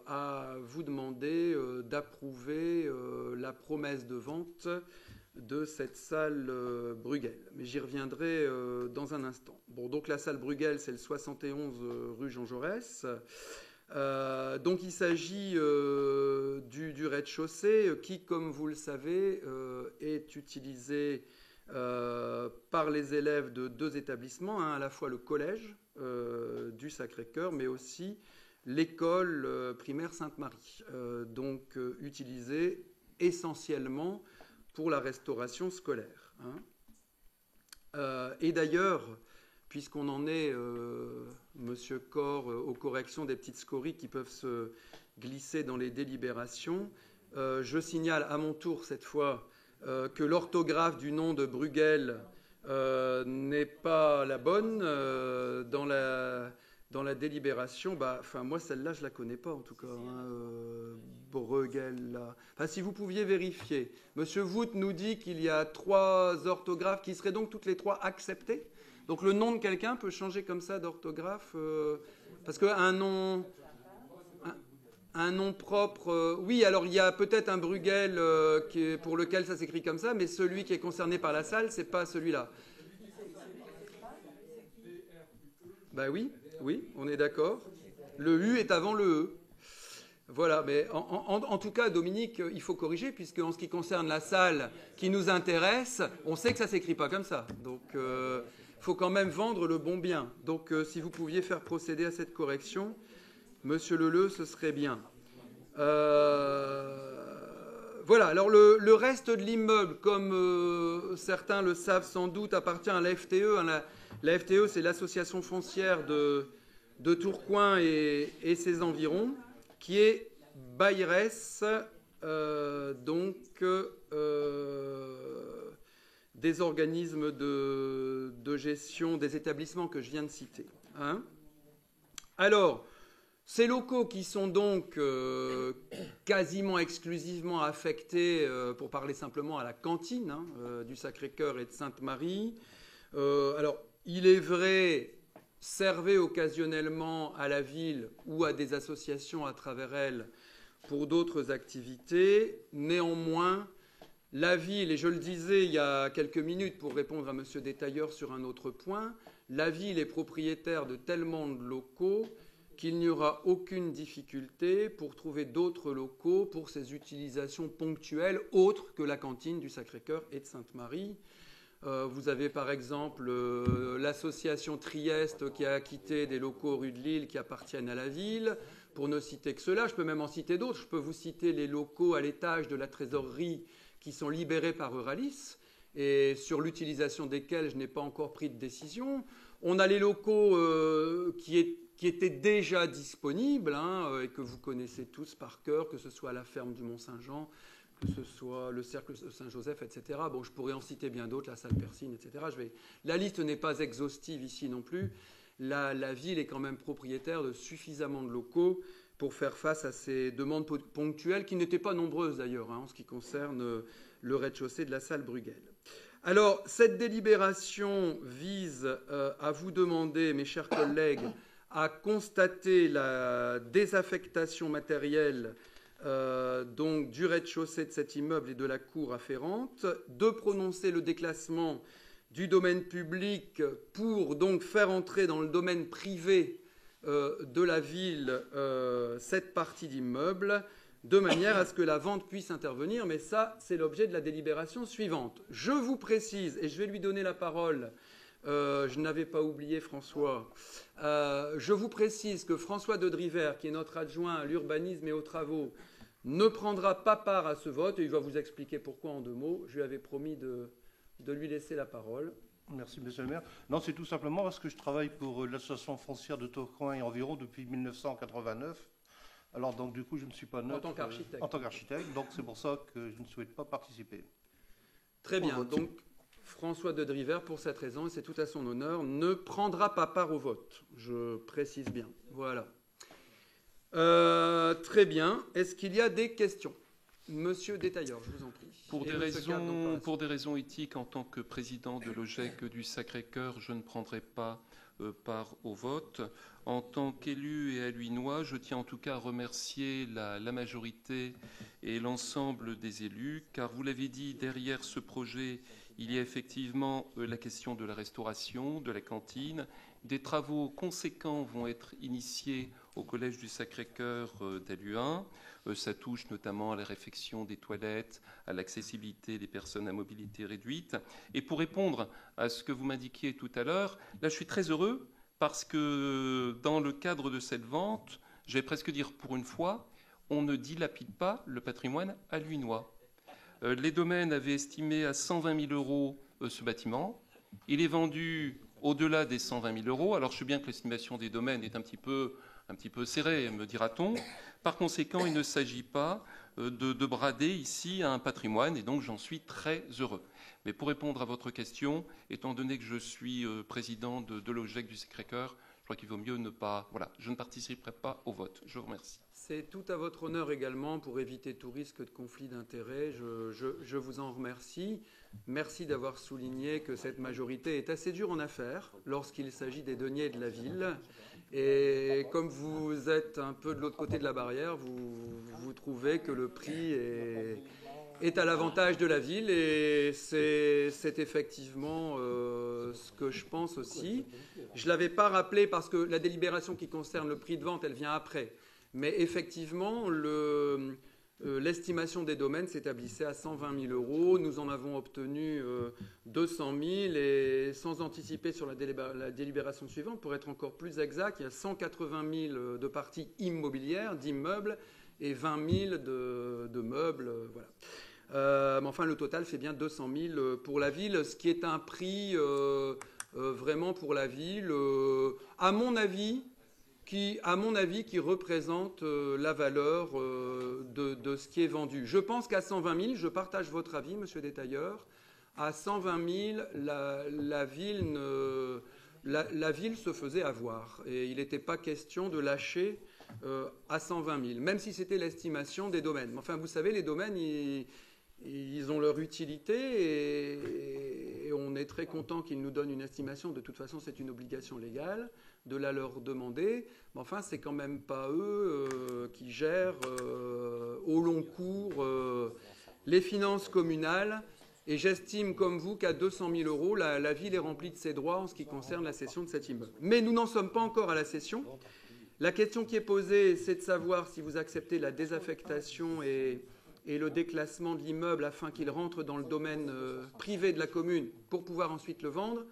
à vous demander d'approuver la promesse de vente de cette salle Bruegel. Mais j'y reviendrai dans un instant. Bon, donc la salle Bruegel, c'est le 71 rue Jean Jaurès. Donc il s'agit du rez-de-chaussée qui, comme vous le savez, est utilisé par les élèves de deux établissements, à la fois le collège du Sacré-Cœur, mais aussi l'école primaire Sainte-Marie, donc utilisée essentiellement pour la restauration scolaire. Et d'ailleurs, puisqu'on en est, Monsieur Corr, aux corrections des petites scories qui peuvent se glisser dans les délibérations, je signale à mon tour cette fois que l'orthographe du nom de Bruegel n'est pas la bonne dans la délibération. Moi, celle-là, je ne la connais pas, en tout cas. Bruegel, là. Si vous pouviez vérifier. Monsieur Vout nous dit qu'il y a 3 orthographes qui seraient donc toutes les 3 acceptées. Donc, le nom de quelqu'un peut changer comme ça d'orthographe. Parce qu'un nom... Un nom propre, oui, alors il y a peut-être un Bruegel pour lequel ça s'écrit comme ça, mais celui qui est concerné par la salle, c'est pas celui-là. Oui, on est d'accord. Le U est avant le E. Voilà, mais en tout cas, Dominique, il faut corriger, puisque en ce qui concerne la salle qui nous intéresse, on sait que ça s'écrit pas comme ça. Donc, il faut quand même vendre le bon bien. Donc, si vous pouviez faire procéder à cette correction... Monsieur Leleu, ce serait bien. Voilà, alors le reste de l'immeuble, comme certains le savent sans doute, appartient à la FTE. La FTE, c'est l'association foncière de Tourcoing et ses environs, qui est bailleresse des organismes de gestion des établissements que je viens de citer. Alors, ces locaux qui sont donc quasiment exclusivement affectés, pour parler simplement, à la cantine du Sacré-Cœur et de Sainte-Marie. Alors, il est vrai, servaient occasionnellement à la ville ou à des associations à travers elle pour d'autres activités. Néanmoins, La ville, et je le disais il y a quelques minutes pour répondre à M. Détailleur sur un autre point, la ville est propriétaire de tellement de locaux qu'il n'y aura aucune difficulté pour trouver d'autres locaux pour ses utilisations ponctuelles autres que la cantine du Sacré-Cœur et de Sainte-Marie. Vous avez par exemple l'association Trieste qui a acquitté des locaux rue de Lille qui appartiennent à la ville. Pour ne citer que cela, je peux même en citer d'autres. Je peux vous citer les locaux à l'étage de la trésorerie qui sont libérés par Euralis et sur l'utilisation desquels je n'ai pas encore pris de décision. On a les locaux qui étaient déjà disponibles et que vous connaissez tous par cœur, que ce soit la ferme du Mont-Saint-Jean, que ce soit le cercle de Saint-Joseph, etc. Bon, je pourrais en citer bien d'autres, la salle Persine, etc. La liste n'est pas exhaustive ici non plus. La ville est quand même propriétaire de suffisamment de locaux pour faire face à ces demandes ponctuelles, qui n'étaient pas nombreuses d'ailleurs, en ce qui concerne le rez-de-chaussée de la salle Bruegel. Alors, cette délibération vise à vous demander, mes chers collègues, à constater la désaffectation matérielle donc du rez-de-chaussée de cet immeuble et de la cour afférente, de prononcer le déclassement du domaine public pour donc faire entrer dans le domaine privé de la ville cette partie d'immeuble, de manière à ce que la vente puisse intervenir. Mais ça, c'est l'objet de la délibération suivante. Je vous précise, et je vais lui donner la parole, je n'avais pas oublié François, je vous précise que François de Driver, qui est notre adjoint à l'urbanisme et aux travaux, ne prendra pas part à ce vote, et il va vous expliquer pourquoi en 2 mots. Je lui avais promis de lui laisser la parole. Merci, monsieur le maire. Non, c'est tout simplement parce que je travaille pour l'association foncière de Tourcoing et environ depuis 1989. Alors, donc, du coup, je ne suis pas neutre. En tant qu'architecte. En tant qu'architecte, donc c'est pour ça que je ne souhaite pas participer. Très bien. Donc, François de Driver, pour cette raison, et c'est tout à son honneur, ne prendra pas part au vote. Je précise bien. Voilà. Très bien. Est-ce qu'il y a des questions ? Monsieur Détailleur, je vous en prie. Pour des raisons éthiques, en tant que président de l'OGEC du Sacré-Cœur, je ne prendrai pas part au vote. En tant qu'élu et alluinois, je tiens en tout cas à remercier la majorité et l'ensemble des élus, car vous l'avez dit, derrière ce projet, il y a effectivement la question de la restauration, de la cantine. Des travaux conséquents vont être initiés au Collège du Sacré-Cœur d'Halluin. Ça touche notamment à la réfection des toilettes, à l'accessibilité des personnes à mobilité réduite. Et pour répondre à ce que vous m'indiquiez tout à l'heure, là je suis très heureux parce que dans le cadre de cette vente, je vais presque dire pour une fois, on ne dilapide pas le patrimoine halluinois. Les domaines avaient estimé à 120 000 euros ce bâtiment. Il est vendu au-delà des 120 000 euros. Alors je sais bien que l'estimation des domaines est un petit peu serrée, me dira-t-on. Par conséquent, il ne s'agit pas de brader ici un patrimoine, et donc j'en suis très heureux. Mais pour répondre à votre question, étant donné que je suis président de l'OGEC du Sacré-Cœur, je crois qu'il vaut mieux ne pas... Voilà, je ne participerai pas au vote. Je vous remercie. C'est tout à votre honneur également pour éviter tout risque de conflit d'intérêts. Je vous en remercie. Merci d'avoir souligné que cette majorité est assez dure en affaires lorsqu'il s'agit des deniers de la ville. Et comme vous êtes un peu de l'autre côté de la barrière, vous trouvez que le prix est à l'avantage de la ville. Et c'est effectivement ce que je pense aussi. Je ne l'avais pas rappelé parce que la délibération qui concerne le prix de vente, elle vient après. Mais effectivement, l'estimation des domaines s'établissait à 120 000 euros. Nous en avons obtenu 200 000. Et sans anticiper sur la délibération suivante, pour être encore plus exact, il y a 180 000 de parties immobilières, d'immeubles, et 20 000 de meubles. Voilà. Mais enfin, le total fait bien 200 000 pour la ville, ce qui est un prix vraiment pour la ville, à mon avis, qui représente la valeur de ce qui est vendu. Je pense qu'à 120 000, je partage votre avis, monsieur Détailleur, à 120 000, la ville se faisait avoir. Et il n'était pas question de lâcher à 120 000, même si c'était l'estimation des domaines. Mais enfin, vous savez, les domaines, ils ont leur utilité et on est très content qu'ils nous donnent une estimation. De toute façon, c'est une obligation légale de la leur demander. Mais enfin, c'est quand même pas eux qui gèrent au long cours les finances communales, et j'estime comme vous qu'à 200 000 euros, la ville est remplie de ses droits en ce qui concerne la cession de cet immeuble. Mais nous n'en sommes pas encore à la cession. La question qui est posée, c'est de savoir si vous acceptez la désaffectation et le déclassement de l'immeuble afin qu'il rentre dans le domaine privé de la commune pour pouvoir ensuite le vendre.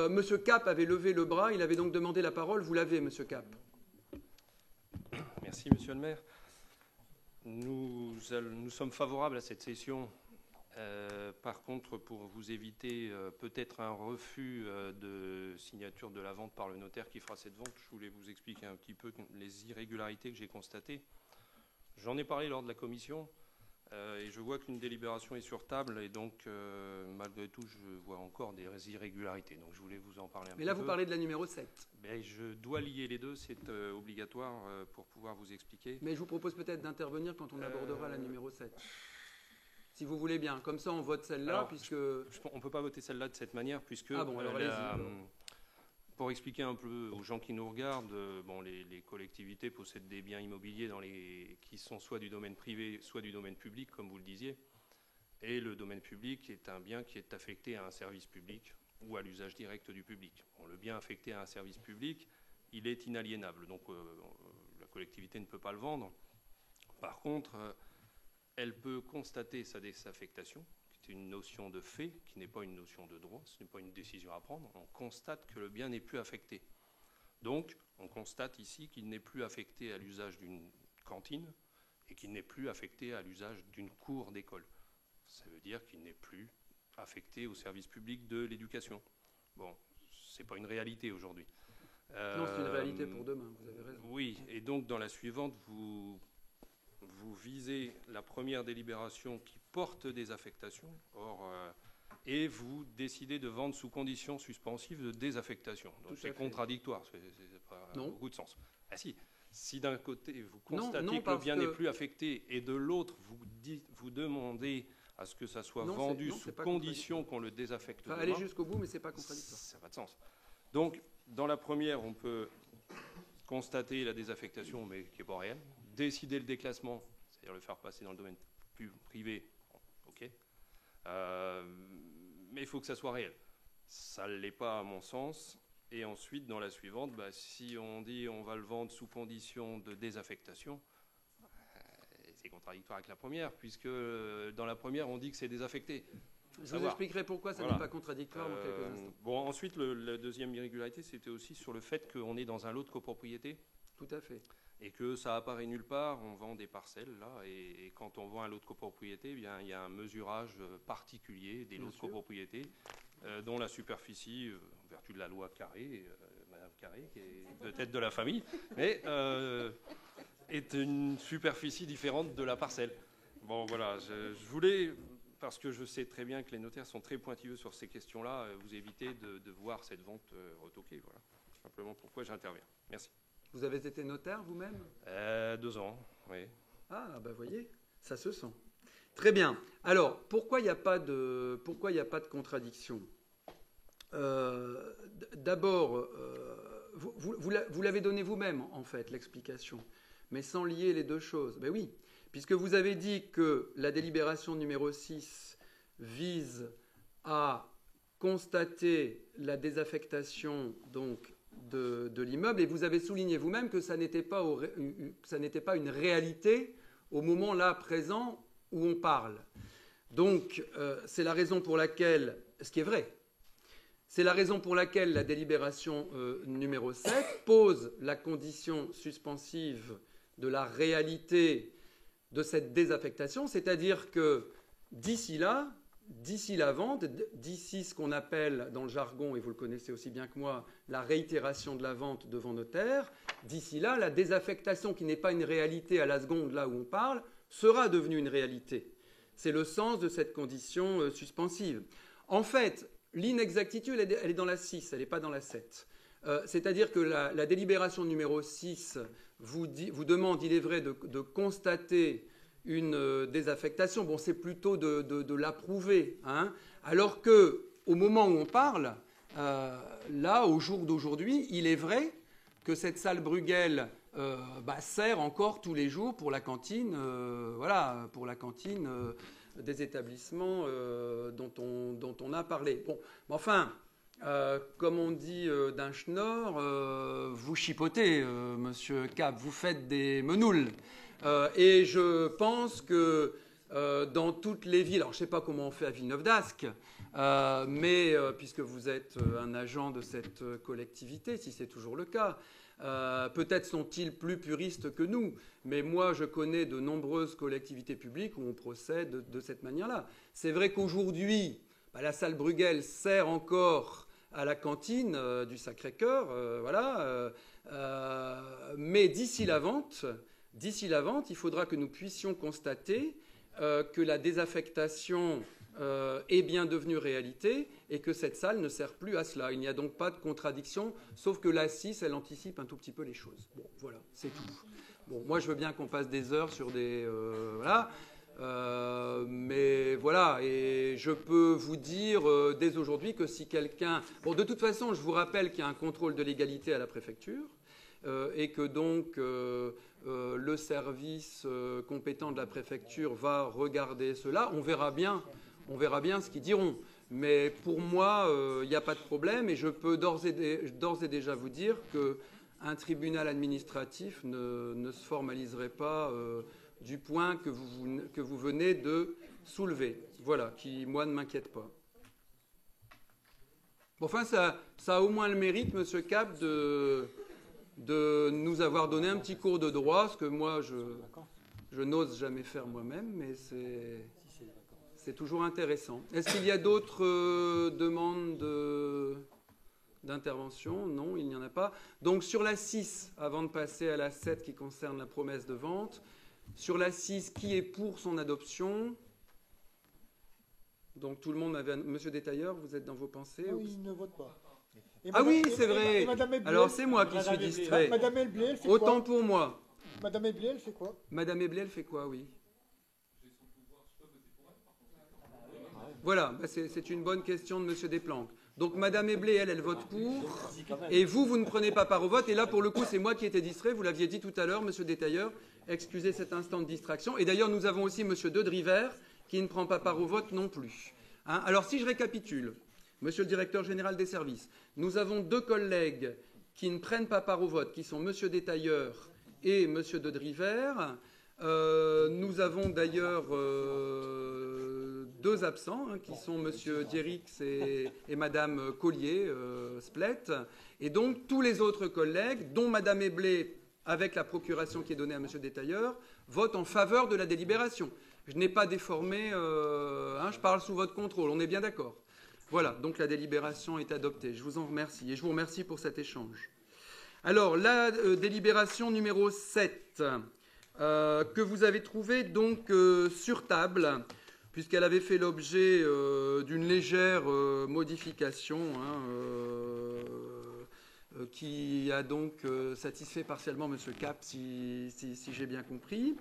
Monsieur Cap avait levé le bras, il avait donc demandé la parole. Vous l'avez, Monsieur Cap. Merci, Monsieur le maire. Nous sommes favorables à cette cession. Par contre, pour vous éviter peut-être un refus de signature de la vente par le notaire qui fera cette vente, je voulais vous expliquer un petit peu les irrégularités que j'ai constatées. J'en ai parlé lors de la commission. Et je vois qu'une délibération est sur table et donc, malgré tout, je vois encore des irrégularités. Donc, je voulais vous en parler un peu. Mais là, vous parlez de la numéro 7. Ben, je dois lier les deux, c'est obligatoire pour pouvoir vous expliquer. Mais je vous propose peut-être d'intervenir quand on abordera la numéro 7. Si vous voulez bien. Comme ça, on vote celle-là, puisque... On ne peut pas voter celle-là de cette manière, puisque... Ah bon, alors allez-y. Pour expliquer un peu aux gens qui nous regardent, les collectivités possèdent des biens immobiliers qui sont soit du domaine privé, soit du domaine public, comme vous le disiez. Et le domaine public est un bien qui est affecté à un service public ou à l'usage direct du public. Bon, le bien affecté à un service public, il est inaliénable. Donc la collectivité ne peut pas le vendre. Par contre, elle peut constater sa désaffectation, une notion de fait, qui n'est pas une notion de droit, ce n'est pas une décision à prendre. On constate que le bien n'est plus affecté. Donc, on constate ici qu'il n'est plus affecté à l'usage d'une cantine et qu'il n'est plus affecté à l'usage d'une cour d'école. Ça veut dire qu'il n'est plus affecté au service public de l'éducation. Bon, ce n'est pas une réalité aujourd'hui. Non, c'est une réalité pour demain, vous avez raison. Oui, et donc dans la suivante, vous visez la première délibération qui porte des affectations, et vous décidez de vendre sous condition suspensive de désaffectation. Donc c'est contradictoire, ça n'a pas beaucoup de sens. Ah si d'un côté vous constatez que le bien n'est plus affecté et de l'autre vous demandez à ce que ça soit vendu sous condition qu'on le désaffecte. Enfin, aller jusqu'au bout, mais c'est pas contradictoire. Ça n'a pas de sens. Donc dans la première, on peut constater la désaffectation, mais qui n'est pas réelle, décider le déclassement, c'est-à-dire le faire passer dans le domaine privé, ok. Mais il faut que ça soit réel. Ça ne l'est pas à mon sens. Et ensuite, dans la suivante, si on dit on va le vendre sous condition de désaffectation, c'est contradictoire avec la première, puisque dans la première, on dit que c'est désaffecté. Je vous expliquerai pourquoi ça n'est pas contradictoire dans quelques instants. Bon, ensuite, la deuxième irrégularité, c'était aussi sur le fait qu'on est dans un lot de copropriété. Tout à fait. Et que ça apparaît nulle part, on vend des parcelles, là, et quand on vend un lot de copropriété, il y a un mesurage particulier des lots de copropriété, dont la superficie, en vertu de la loi Carré, Madame Carré, qui est peut-être de la famille, mais est une superficie différente de la parcelle. Bon, voilà, je voulais, parce que je sais très bien que les notaires sont très pointilleux sur ces questions-là, vous éviter de voir cette vente retoquée. Voilà, simplement pourquoi j'interviens. Merci. Vous avez été notaire vous-même 2 ans, oui. Ah, voyez, ça se sent. Très bien. Alors, pourquoi il n'y a pas de contradiction ? D'abord, vous l'avez donné vous-même, en fait, l'explication, mais sans lier les deux choses. Ben oui, puisque vous avez dit que la délibération numéro 6 vise à constater la désaffectation, donc, de l'immeuble, et vous avez souligné vous-même que ça n'était pas une réalité au moment là présent où on parle. Donc c'est la raison pour laquelle, ce qui est vrai, c'est la raison pour laquelle la délibération numéro 7 pose la condition suspensive de la réalité de cette désaffectation, c'est-à-dire que d'ici la vente, d'ici ce qu'on appelle dans le jargon, et vous le connaissez aussi bien que moi, la réitération de la vente devant notaire, d'ici là, la désaffectation qui n'est pas une réalité à la seconde là où on parle, sera devenue une réalité. C'est le sens de cette condition suspensive. En fait, l'inexactitude, elle est dans la 6, elle n'est pas dans la 7. C'est-à-dire que la délibération numéro 6 vous demande, il est vrai, de constater une désaffectation. Bon, c'est plutôt de l'approuver. Hein, alors qu'au moment où on parle, là, au jour d'aujourd'hui, il est vrai que cette salle Bruegel sert encore tous les jours pour la cantine, des établissements dont on a parlé. Bon, mais enfin, comme on dit d'un schnorr, vous chipotez, monsieur Cap, vous faites des menoules. Et je pense que dans toutes les villes, alors je ne sais pas comment on fait à Villeneuve-d'Ascq, mais puisque vous êtes un agent de cette collectivité, si c'est toujours le cas, peut-être sont-ils plus puristes que nous, mais moi je connais de nombreuses collectivités publiques où on procède de cette manière-là. C'est vrai qu'aujourd'hui, la salle Bruegel sert encore à la cantine du Sacré-Cœur, voilà, mais d'ici la vente, il faudra que nous puissions constater que la désaffectation est bien devenue réalité et que cette salle ne sert plus à cela. Il n'y a donc pas de contradiction, sauf que la 6, elle anticipe un tout petit peu les choses. Bon, voilà, c'est tout. Bon, moi, je veux bien qu'on passe des heures sur des... voilà. Mais voilà, et je peux vous dire dès aujourd'hui que si quelqu'un... Bon, de toute façon, je vous rappelle qu'il y a un contrôle de légalité à la préfecture et que donc le service compétent de la préfecture va regarder cela. On verra bien ce qu'ils diront. Mais pour moi, il n'y a pas de problème et je peux d'ores et déjà vous dire qu'un tribunal administratif ne se formaliserait pas du point que vous venez de soulever. Voilà, qui, moi, ne m'inquiète pas. Bon, enfin, ça a au moins le mérite, monsieur Cap, de nous avoir donné un petit cours de droit, ce que moi, je n'ose jamais faire moi-même, mais c'est toujours intéressant. Est-ce qu'il y a d'autres demandes d'intervention? Non, il n'y en a pas. Donc, sur la 6, avant de passer à la 7 qui concerne la promesse de vente, sur la 6, qui est pour son adoption? Donc, tout le monde avait... Monsieur Détailleur, vous êtes dans vos pensées? Oui, il ne vote pas. Ah oui, c'est vrai. Alors, c'est moi qui suis distrait. Madame Eblé, elle fait Autant quoi? pour moi. Madame Eblé, elle fait quoi? Madame Eblé, elle fait quoi, oui. Voilà, c'est une bonne question de monsieur Desplanques. Donc, Madame Eblé, elle vote pour. Et vous ne prenez pas part au vote. Et là, pour le coup, c'est moi qui étais distrait. Vous l'aviez dit tout à l'heure, monsieur Détailleur. Excusez cet instant de distraction. Et d'ailleurs, nous avons aussi monsieur De Driver qui ne prend pas part au vote non plus. Hein? Alors, si je récapitule, monsieur le directeur général des services, nous avons 2 collègues qui ne prennent pas part au vote, qui sont monsieur Détailleur et monsieur De Driver. Nous avons d'ailleurs 2 absents, qui sont monsieur Dierix et madame Collier, Splet. Et donc, tous les autres collègues, dont madame Eblé, avec la procuration qui est donnée à monsieur Détailleur, votent en faveur de la délibération. Je n'ai pas déformé, je parle sous votre contrôle, on est bien d'accord. Voilà, donc la délibération est adoptée. Je vous en remercie et je vous remercie pour cet échange. Alors, la délibération numéro 7, que vous avez trouvée donc sur table, puisqu'elle avait fait l'objet d'une légère modification, qui a donc satisfait partiellement M. Cap, si j'ai bien compris.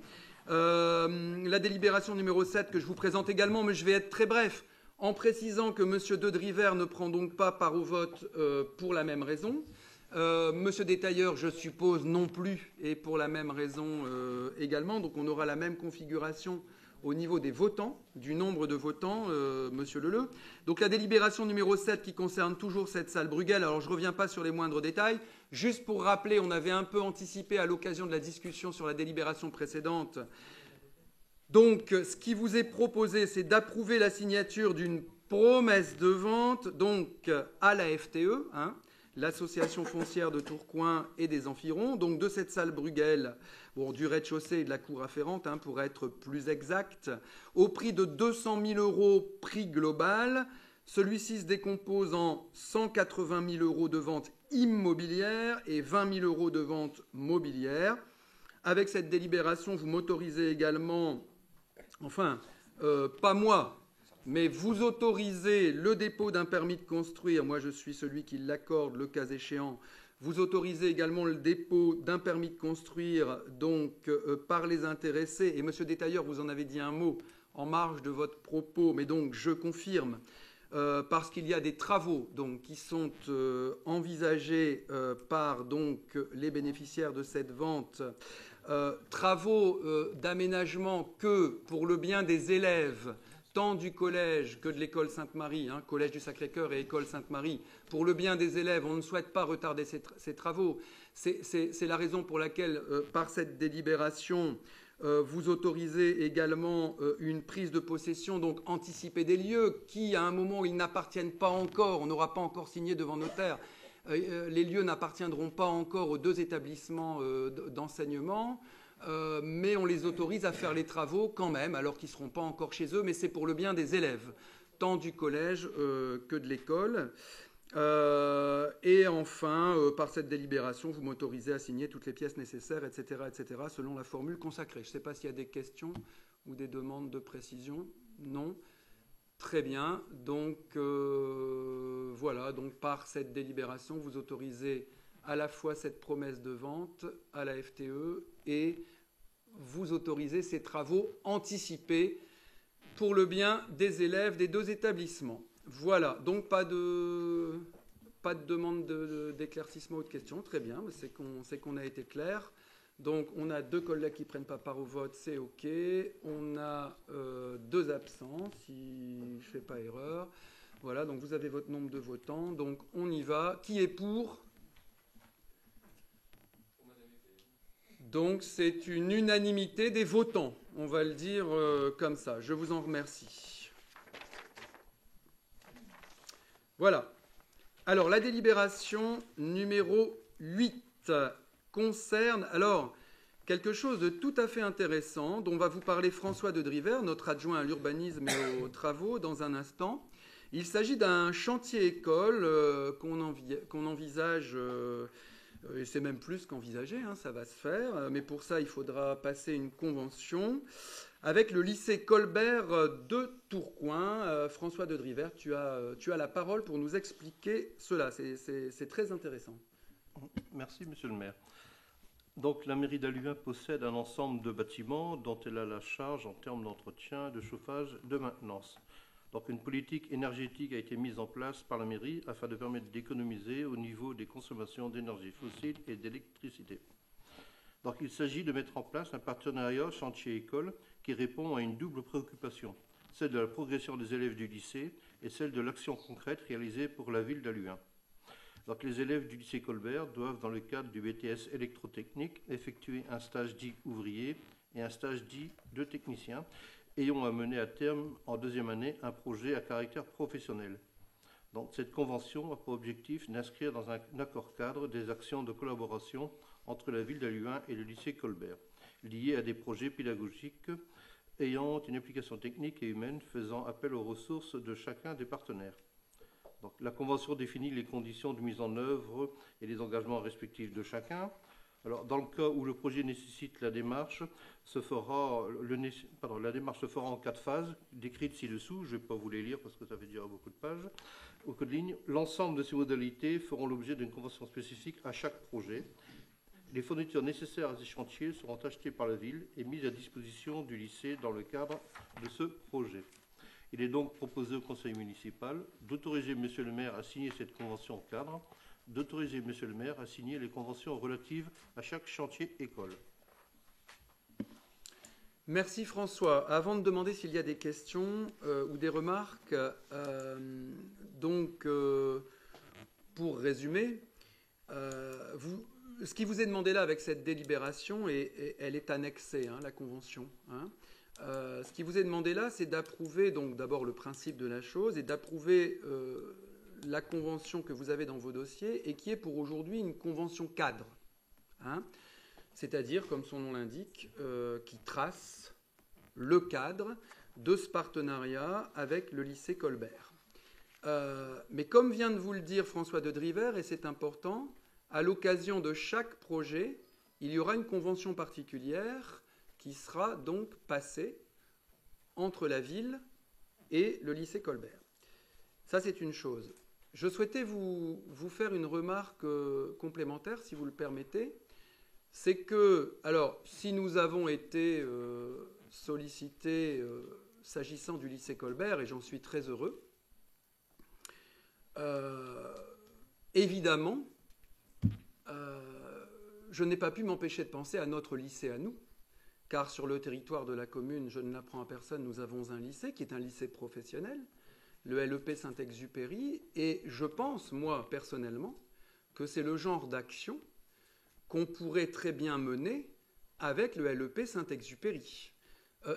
La délibération numéro 7 que je vous présente également, mais je vais être très bref, en précisant que M. De Driver ne prend donc pas part au vote pour la même raison. M. Détailleur, je suppose, non plus, et pour la même raison également. Donc on aura la même configuration au niveau des votants, du nombre de votants, monsieur Leleu. Donc la délibération numéro 7 qui concerne toujours cette salle Bruegel, alors je ne reviens pas sur les moindres détails, juste pour rappeler, on avait un peu anticipé à l'occasion de la discussion sur la délibération précédente. Donc ce qui vous est proposé, c'est d'approuver la signature d'une promesse de vente donc à la FTE, l'Association foncière de Tourcoing et des environs, donc de cette salle Bruegel, du rez-de-chaussée et de la cour afférente, pour être plus exact, au prix de 200 000 € prix global. Celui-ci se décompose en 180 000 € de vente immobilière et 20 000 € de vente mobilière. Avec cette délibération, vous m'autorisez également, pas moi, mais vous autorisez le dépôt d'un permis de construire, moi je suis celui qui l'accorde le cas échéant, vous autorisez également le dépôt d'un permis de construire donc par les intéressés, et monsieur Détailleur, vous en avez dit un mot en marge de votre propos, mais donc je confirme, parce qu'il y a des travaux donc, qui sont envisagés par donc, les bénéficiaires de cette vente travaux d'aménagement que pour le bien des élèves, tant du collège que de l'école Sainte-Marie, collège du Sacré-Cœur et école Sainte-Marie, pour le bien des élèves, on ne souhaite pas retarder ces travaux. C'est la raison pour laquelle, par cette délibération, vous autorisez également une prise de possession, donc anticipée des lieux, qui, à un moment où ils n'appartiennent pas encore, on n'aura pas encore signé devant notaire, les lieux n'appartiendront pas encore aux 2 établissements d'enseignement, mais on les autorise à faire les travaux quand même, alors qu'ils ne seront pas encore chez eux, mais c'est pour le bien des élèves, tant du collège que de l'école. Et enfin, par cette délibération, vous m'autorisez à signer toutes les pièces nécessaires, etc., selon la formule consacrée. Je ne sais pas s'il y a des questions ou des demandes de précision. Non. Très bien. Donc, voilà. Donc, par cette délibération, vous autorisez à la fois cette promesse de vente à la FTE et vous autorisez ces travaux anticipés pour le bien des élèves des 2 établissements. Voilà, donc pas de demande d'éclaircissement ou de questions. Très bien, c'est qu'on a été clair. Donc on a 2 collègues qui ne prennent pas part au vote, c'est OK. On a 2 absents, si je ne fais pas erreur. Voilà, donc vous avez votre nombre de votants. Donc on y va. Qui est pour ? Donc c'est une unanimité des votants, on va le dire comme ça. Je vous en remercie. Voilà. Alors, la délibération numéro 8 concerne quelque chose de tout à fait intéressant dont va vous parler François de Driver, notre adjoint à l'urbanisme et aux travaux, dans un instant. Il s'agit d'un chantier école qu'on envisage, et c'est même plus qu'envisagé, ça va se faire, mais pour ça, il faudra passer une convention avec le lycée Colbert de Tourcoing. François de Driver, tu as la parole pour nous expliquer cela. C'est très intéressant. Merci, monsieur le maire. Donc, la mairie d'Halluin possède un ensemble de bâtiments dont elle a la charge en termes d'entretien, de chauffage, de maintenance. Donc, une politique énergétique a été mise en place par la mairie afin de permettre d'économiser au niveau des consommations d'énergie fossile et d'électricité. Donc, il s'agit de mettre en place un partenariat chantier-école qui répond à une double préoccupation, celle de la progression des élèves du lycée et celle de l'action concrète réalisée pour la ville d'Halluin. Donc, les élèves du lycée Colbert doivent, dans le cadre du BTS électrotechnique, effectuer un stage dit ouvrier et un stage dit de technicien, ayant à mener à terme, en 2e année, un projet à caractère professionnel. Donc, cette convention a pour objectif d'inscrire dans un accord cadre des actions de collaboration entre la ville d'Halluin et le lycée Colbert, liées à des projets pédagogiques ayant une implication technique et humaine faisant appel aux ressources de chacun des partenaires. Donc, la convention définit les conditions de mise en œuvre et les engagements respectifs de chacun. Alors, dans le cas où le projet nécessite la démarche, la démarche se fera en 4 phases, décrites ci-dessous. Je ne vais pas vous les lire parce que ça fait déjà beaucoup de pages, beaucoup de lignes. L'ensemble de ces modalités feront l'objet d'une convention spécifique à chaque projet. Les fournitures nécessaires à ces chantiers seront achetées par la ville et mises à disposition du lycée dans le cadre de ce projet. Il est donc proposé au conseil municipal d'autoriser monsieur le maire à signer cette convention cadre, d'autoriser monsieur le maire à signer les conventions relatives à chaque chantier école. Merci François. Avant de demander s'il y a des questions ou des remarques, pour résumer, ce qui vous est demandé là avec cette délibération, et elle est annexée, la convention. Ce qui vous est demandé là, c'est d'approuver donc d'abord le principe de la chose et d'approuver la convention que vous avez dans vos dossiers et qui est pour aujourd'hui une convention cadre. C'est-à-dire, comme son nom l'indique, qui trace le cadre de ce partenariat avec le lycée Colbert. Mais comme vient de vous le dire François de Driver, et c'est important, à l'occasion de chaque projet, il y aura une convention particulière qui sera donc passée entre la ville et le lycée Colbert. Ça, c'est une chose. Je souhaitais vous faire une remarque complémentaire, si vous le permettez. C'est que, alors, si nous avons été sollicités s'agissant du lycée Colbert, et j'en suis très heureux, évidemment, je n'ai pas pu m'empêcher de penser à notre lycée à nous, car sur le territoire de la commune, je ne l'apprends à personne, nous avons un lycée qui est un lycée professionnel, le LEP Saint-Exupéry, et je pense, moi, personnellement, que c'est le genre d'action qu'on pourrait très bien mener avec le LEP Saint-Exupéry.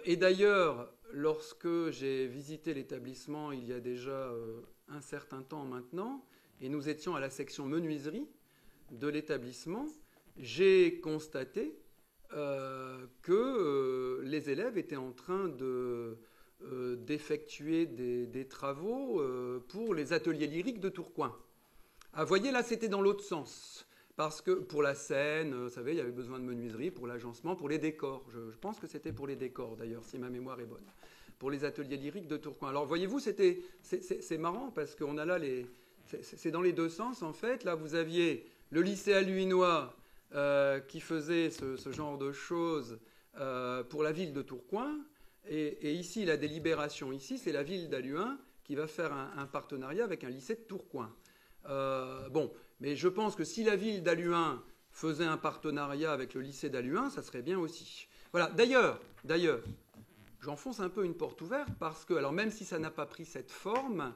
Et d'ailleurs, lorsque j'ai visité l'établissement il y a déjà un certain temps maintenant, et nous étions à la section menuiserie de l'établissement, j'ai constaté que les élèves étaient en train d'effectuer des travaux pour les ateliers lyriques de Tourcoing. Ah, voyez, là, c'était dans l'autre sens. Parce que pour la scène, vous savez, il y avait besoin de menuiserie, pour l'agencement, pour les décors. Je pense que c'était pour les décors, d'ailleurs, si ma mémoire est bonne. Pour les ateliers lyriques de Tourcoing. Alors, voyez-vous, c'est marrant, parce qu'on a là c'est dans les deux sens, en fait. Là, vous aviez le lycée alluinois qui faisait ce genre de choses pour la ville de Tourcoing. Et ici, la délibération, ici, c'est la ville d'Halluin qui va faire un partenariat avec un lycée de Tourcoing. Bon, mais je pense que si la ville d'Halluin faisait un partenariat avec le lycée d'Halluin, ça serait bien aussi. Voilà. D'ailleurs, j'enfonce un peu une porte ouverte parce que, alors même si ça n'a pas pris cette forme,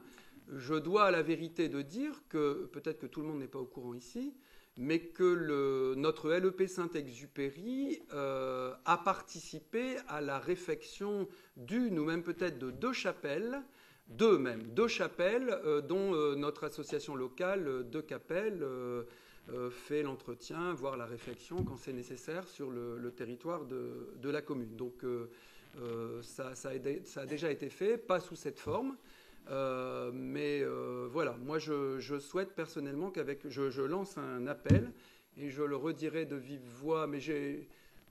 je dois à la vérité de dire que, peut-être que tout le monde n'est pas au courant ici, mais que notre LEP Saint-Exupéry a participé à la réfection d'une ou même peut-être de deux chapelles, deux chapelles dont notre association locale de Capelle fait l'entretien, voire la réfection quand c'est nécessaire sur le territoire de la commune. Donc ça a déjà été fait, pas sous cette forme, mais voilà, moi je souhaite personnellement je lance un appel et je le redirai de vive voix, mais j'ai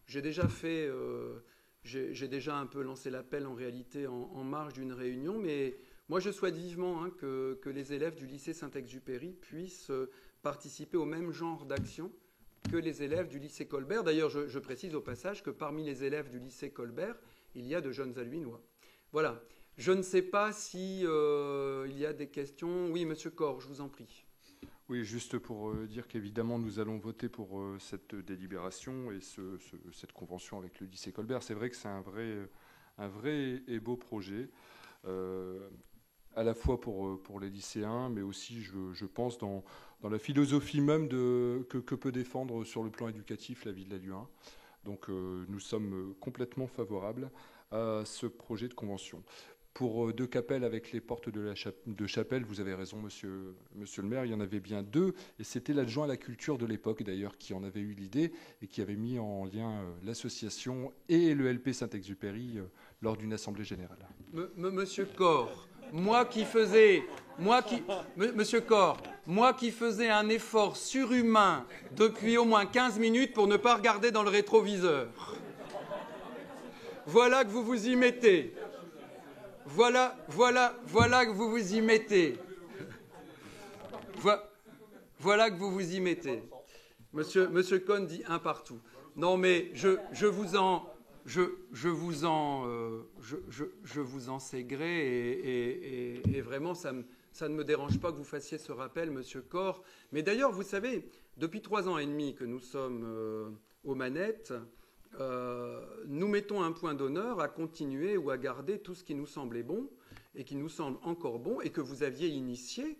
déjà fait... J'ai déjà un peu lancé l'appel en réalité en marge d'une réunion, mais moi je souhaite vivement que les élèves du lycée Saint-Exupéry puissent participer au même genre d'action que les élèves du lycée Colbert. D'ailleurs, je précise au passage que parmi les élèves du lycée Colbert, il y a de jeunes alluinois. Voilà. Je ne sais pas si il y a des questions. Oui, Monsieur Corr, je vous en prie. Oui, juste pour dire qu'évidemment, nous allons voter pour cette délibération et cette convention avec le lycée Colbert. C'est vrai que c'est un vrai et beau projet, à la fois pour les lycéens, mais aussi, je pense, dans la philosophie même que peut défendre sur le plan éducatif la ville d'Halluin. Donc, nous sommes complètement favorables à ce projet de convention. Pour deux capelles avec les portes de chapelle, vous avez raison, monsieur le maire, il y en avait bien deux, et c'était l'adjoint à la culture de l'époque, d'ailleurs, qui en avait eu l'idée et qui avait mis en lien l'association et le LP Saint-Exupéry lors d'une assemblée générale. Monsieur Corr, moi qui faisais un effort surhumain depuis au moins 15 minutes pour ne pas regarder dans le rétroviseur. Voilà que vous vous y mettez. Voilà que vous vous y mettez. Voilà que vous vous y mettez. Monsieur Cohn dit un partout. Non, mais je vous en sais gré et vraiment ça ne me dérange pas que vous fassiez ce rappel, Monsieur Corr. Mais d'ailleurs, vous savez, depuis 3 ans et demi que nous sommes aux manettes, nous mettons un point d'honneur à continuer ou à garder tout ce qui nous semblait bon et qui nous semble encore bon et que vous aviez initié.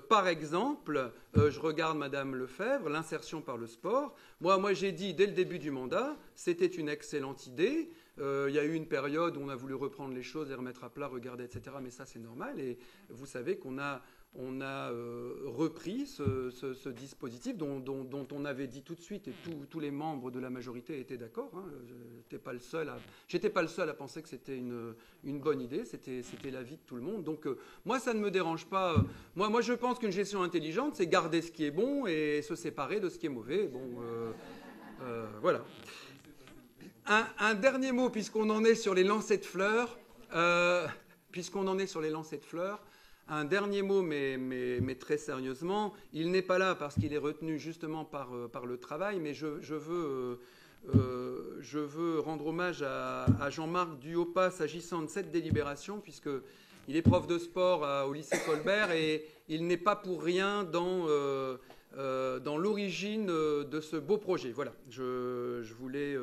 Par exemple, je regarde Madame Lefebvre, l'insertion par le sport. Moi j'ai dit dès le début du mandat, c'était une excellente idée. Il y a eu une période où on a voulu reprendre les choses et remettre à plat, regarder, etc. Mais ça, c'est normal. Et vous savez qu'on a repris ce dispositif dont on avait dit tout de suite, et tous les membres de la majorité étaient d'accord. J'étais pas le seul à penser que c'était une bonne idée. C'était l'avis de tout le monde. Donc moi, ça ne me dérange pas. Moi, je pense qu'une gestion intelligente, c'est garder ce qui est bon et se séparer de ce qui est mauvais. Bon, voilà. Un dernier mot, puisqu'on en est sur les lancers de fleurs. Un dernier mot, mais très sérieusement. Il n'est pas là parce qu'il est retenu justement par le travail, mais je veux rendre hommage à Jean-Marc Duhopas s'agissant de cette délibération, puisqu'il est prof de sport au lycée Colbert et il n'est pas pour rien dans dans l'origine de ce beau projet. Voilà, je voulais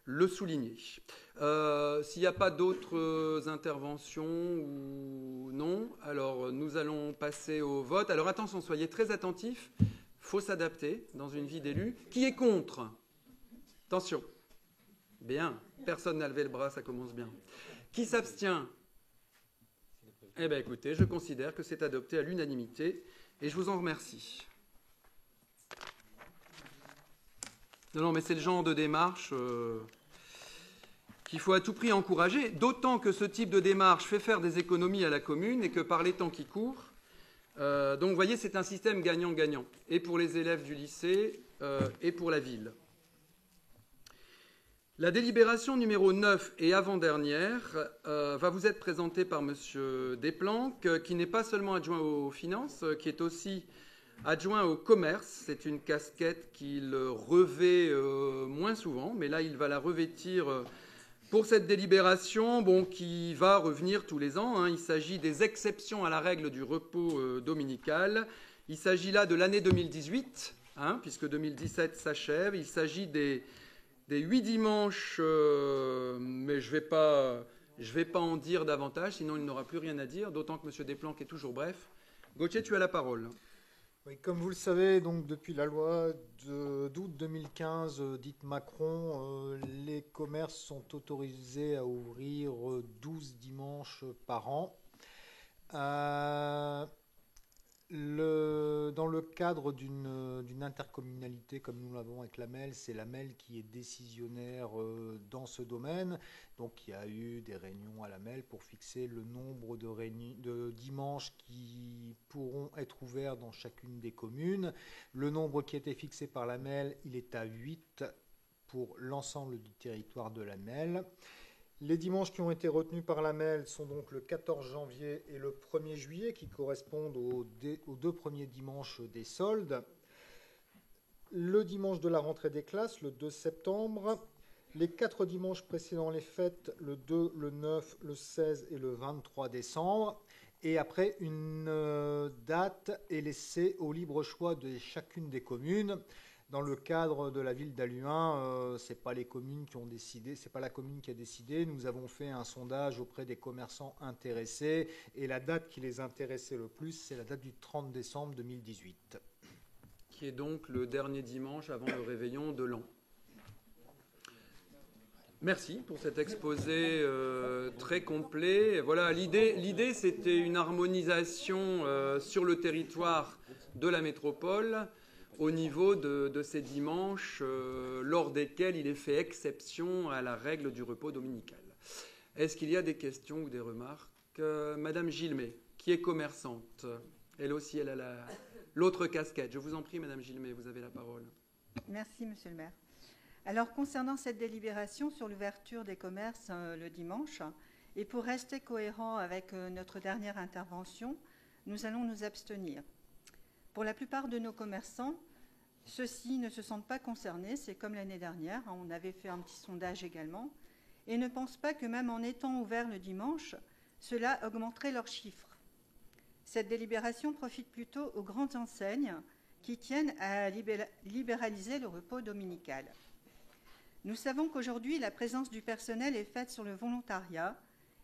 le souligner. S'il n'y a pas d'autres interventions ou non, alors nous allons passer au vote. Alors attention, soyez très attentifs, il faut s'adapter dans une vie d'élu. Qui est contre? Attention. Bien, personne n'a levé le bras, ça commence bien. Qui s'abstient? Eh bien écoutez, je considère que c'est adopté à l'unanimité et je vous en remercie. Non, mais c'est le genre de démarche qu'il faut à tout prix encourager, d'autant que ce type de démarche fait faire des économies à la commune et que par les temps qui courent, donc vous voyez, c'est un système gagnant-gagnant, et pour les élèves du lycée et pour la ville. La délibération numéro 9 et avant-dernière va vous être présentée par M. Desplanques, qui n'est pas seulement adjoint aux finances, qui est aussi adjoint au commerce. C'est une casquette qu'il revêt moins souvent, mais là, il va la revêtir pour cette délibération, qui va revenir tous les ans. Il s'agit des exceptions à la règle du repos dominical. Il s'agit là de l'année 2018, puisque 2017 s'achève. Il s'agit des 8 dimanches, mais je vais pas en dire davantage, sinon il n'aura plus rien à dire, d'autant que M. Desplanques est toujours bref. Gauthier, tu as la parole. Oui, comme vous le savez, donc depuis la loi d'août 2015, dite Macron, les commerces sont autorisés à ouvrir 12 dimanches par an. Dans le cadre d'une intercommunalité comme nous l'avons avec la MEL, c'est la MEL qui est décisionnaire dans ce domaine. Donc il y a eu des réunions à la MEL pour fixer le nombre de dimanches qui pourront être ouverts dans chacune des communes. Le nombre qui a été fixé par la MEL, il est à 8 pour l'ensemble du territoire de la MEL. Les dimanches qui ont été retenus par la MEL sont donc le 14 janvier et le 1er juillet, qui correspondent aux 2 premiers dimanches des soldes. Le dimanche de la rentrée des classes, le 2 septembre. Les 4 dimanches précédant les fêtes, le 2, le 9, le 16 et le 23 décembre. Et après, une date est laissée au libre choix de chacune des communes. Dans le cadre de la ville d'Halluin, c'est pas les communes qui ont décidé, c'est pas la commune qui a décidé. Nous avons fait un sondage auprès des commerçants intéressés et la date qui les intéressait le plus, c'est la date du 30 décembre 2018. Qui est donc le dernier dimanche avant le réveillon de l'an. Merci pour cet exposé très complet. Voilà, l'idée c'était une harmonisation sur le territoire de la métropole au niveau de ces dimanches lors desquels il est fait exception à la règle du repos dominical. Est-ce qu'il y a des questions ou des remarques? Madame Gilmet, qui est commerçante, elle aussi, elle a l'autre casquette. Je vous en prie, Madame Gilmet, vous avez la parole. Merci, Monsieur le maire. Alors, concernant cette délibération sur l'ouverture des commerces le dimanche, et pour rester cohérent avec notre dernière intervention, nous allons nous abstenir. Pour la plupart de nos commerçants, ceux-ci ne se sentent pas concernés, c'est comme l'année dernière, on avait fait un petit sondage également, et ne pensent pas que même en étant ouverts le dimanche, cela augmenterait leurs chiffres. Cette délibération profite plutôt aux grandes enseignes qui tiennent à libéraliser le repos dominical. Nous savons qu'aujourd'hui, la présence du personnel est faite sur le volontariat,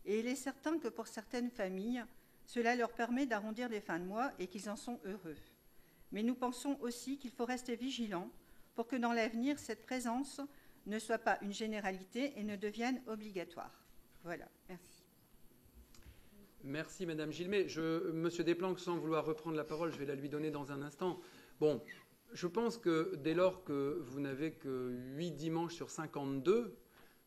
et il est certain que pour certaines familles, cela leur permet d'arrondir les fins de mois et qu'ils en sont heureux. Mais nous pensons aussi qu'il faut rester vigilant pour que dans l'avenir, cette présence ne soit pas une généralité et ne devienne obligatoire. Voilà, merci. Merci Madame Gilmet. Monsieur Desplanques, sans vouloir reprendre la parole, je vais la lui donner dans un instant. Bon, je pense que dès lors que vous n'avez que 8 dimanches sur 52,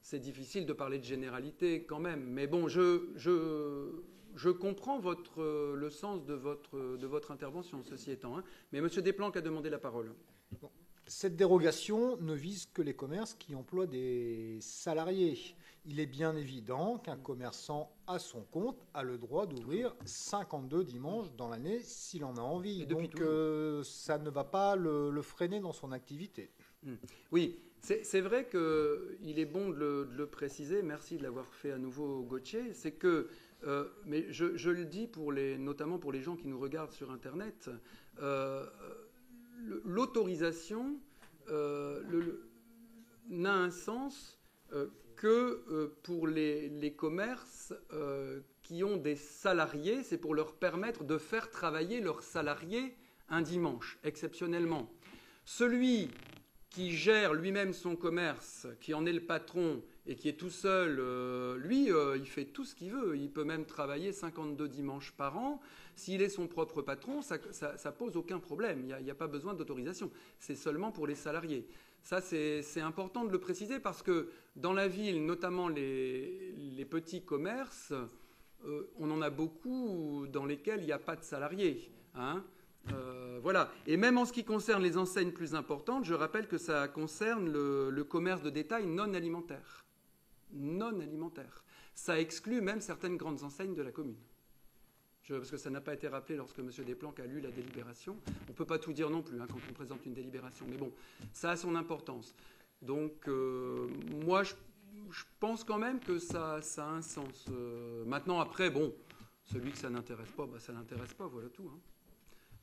c'est difficile de parler de généralité quand même. Mais bon, je comprends le sens de votre intervention, ceci étant. Mais M. Desplanques a demandé la parole. Bon. Cette dérogation ne vise que les commerces qui emploient des salariés. Il est bien évident qu'un commerçant à son compte a le droit d'ouvrir 52 dimanches dans l'année s'il en a envie. Donc ça ne va pas le freiner dans son activité. Oui, c'est vrai qu'il est bon de le préciser. Merci de l'avoir fait à nouveau, Gauthier. C'est que, mais je le dis notamment pour les gens qui nous regardent sur Internet, l'autorisation n'a un sens que pour les commerces qui ont des salariés. C'est pour leur permettre de faire travailler leurs salariés un dimanche, exceptionnellement. Celui qui gère lui-même son commerce, qui en est le patron et qui est tout seul, il fait tout ce qu'il veut. Il peut même travailler 52 dimanches par an. S'il est son propre patron, ça pose aucun problème. Il n'y a pas besoin d'autorisation. C'est seulement pour les salariés. Ça, c'est important de le préciser parce que dans la ville, notamment les petits commerces, on en a beaucoup dans lesquels il n'y a pas de salariés. Hein. Voilà. Et même en ce qui concerne les enseignes plus importantes, je rappelle que ça concerne le commerce de détail non alimentaire. Non alimentaire. Ça exclut même certaines grandes enseignes de la commune. Parce que ça n'a pas été rappelé lorsque M. Desplanques a lu la délibération. On ne peut pas tout dire non plus quand on présente une délibération. Mais bon, ça a son importance. Donc, moi, je pense quand même que ça a un sens. Maintenant, après, bon, celui que ça n'intéresse pas, ça n'intéresse pas, voilà tout. Hein.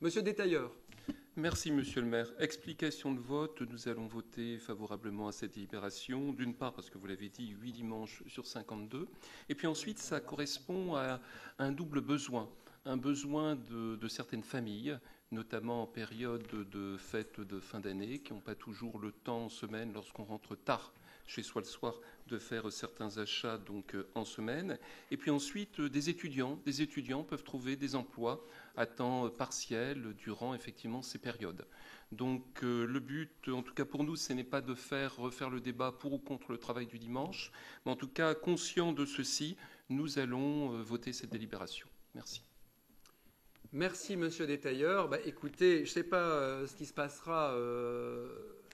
Monsieur Détailleur. Merci, Monsieur le maire. Explication de vote. Nous allons voter favorablement à cette délibération. D'une part, parce que vous l'avez dit, 8 dimanches sur 52. Et puis ensuite, ça correspond à un double besoin. Un besoin de certaines familles, notamment en période de fête de fin d'année, qui n'ont pas toujours le temps en semaine, lorsqu'on rentre tard chez soi le soir, de faire certains achats donc en semaine. Et puis ensuite, des étudiants. Des étudiants peuvent trouver des emplois à temps partiel durant effectivement ces périodes. Donc le but, en tout cas pour nous, ce n'est pas de refaire le débat pour ou contre le travail du dimanche, mais en tout cas, conscient de ceci, nous allons voter cette délibération. Merci. Merci, Monsieur Détailleur. Écoutez, je ne sais pas ce qui se passera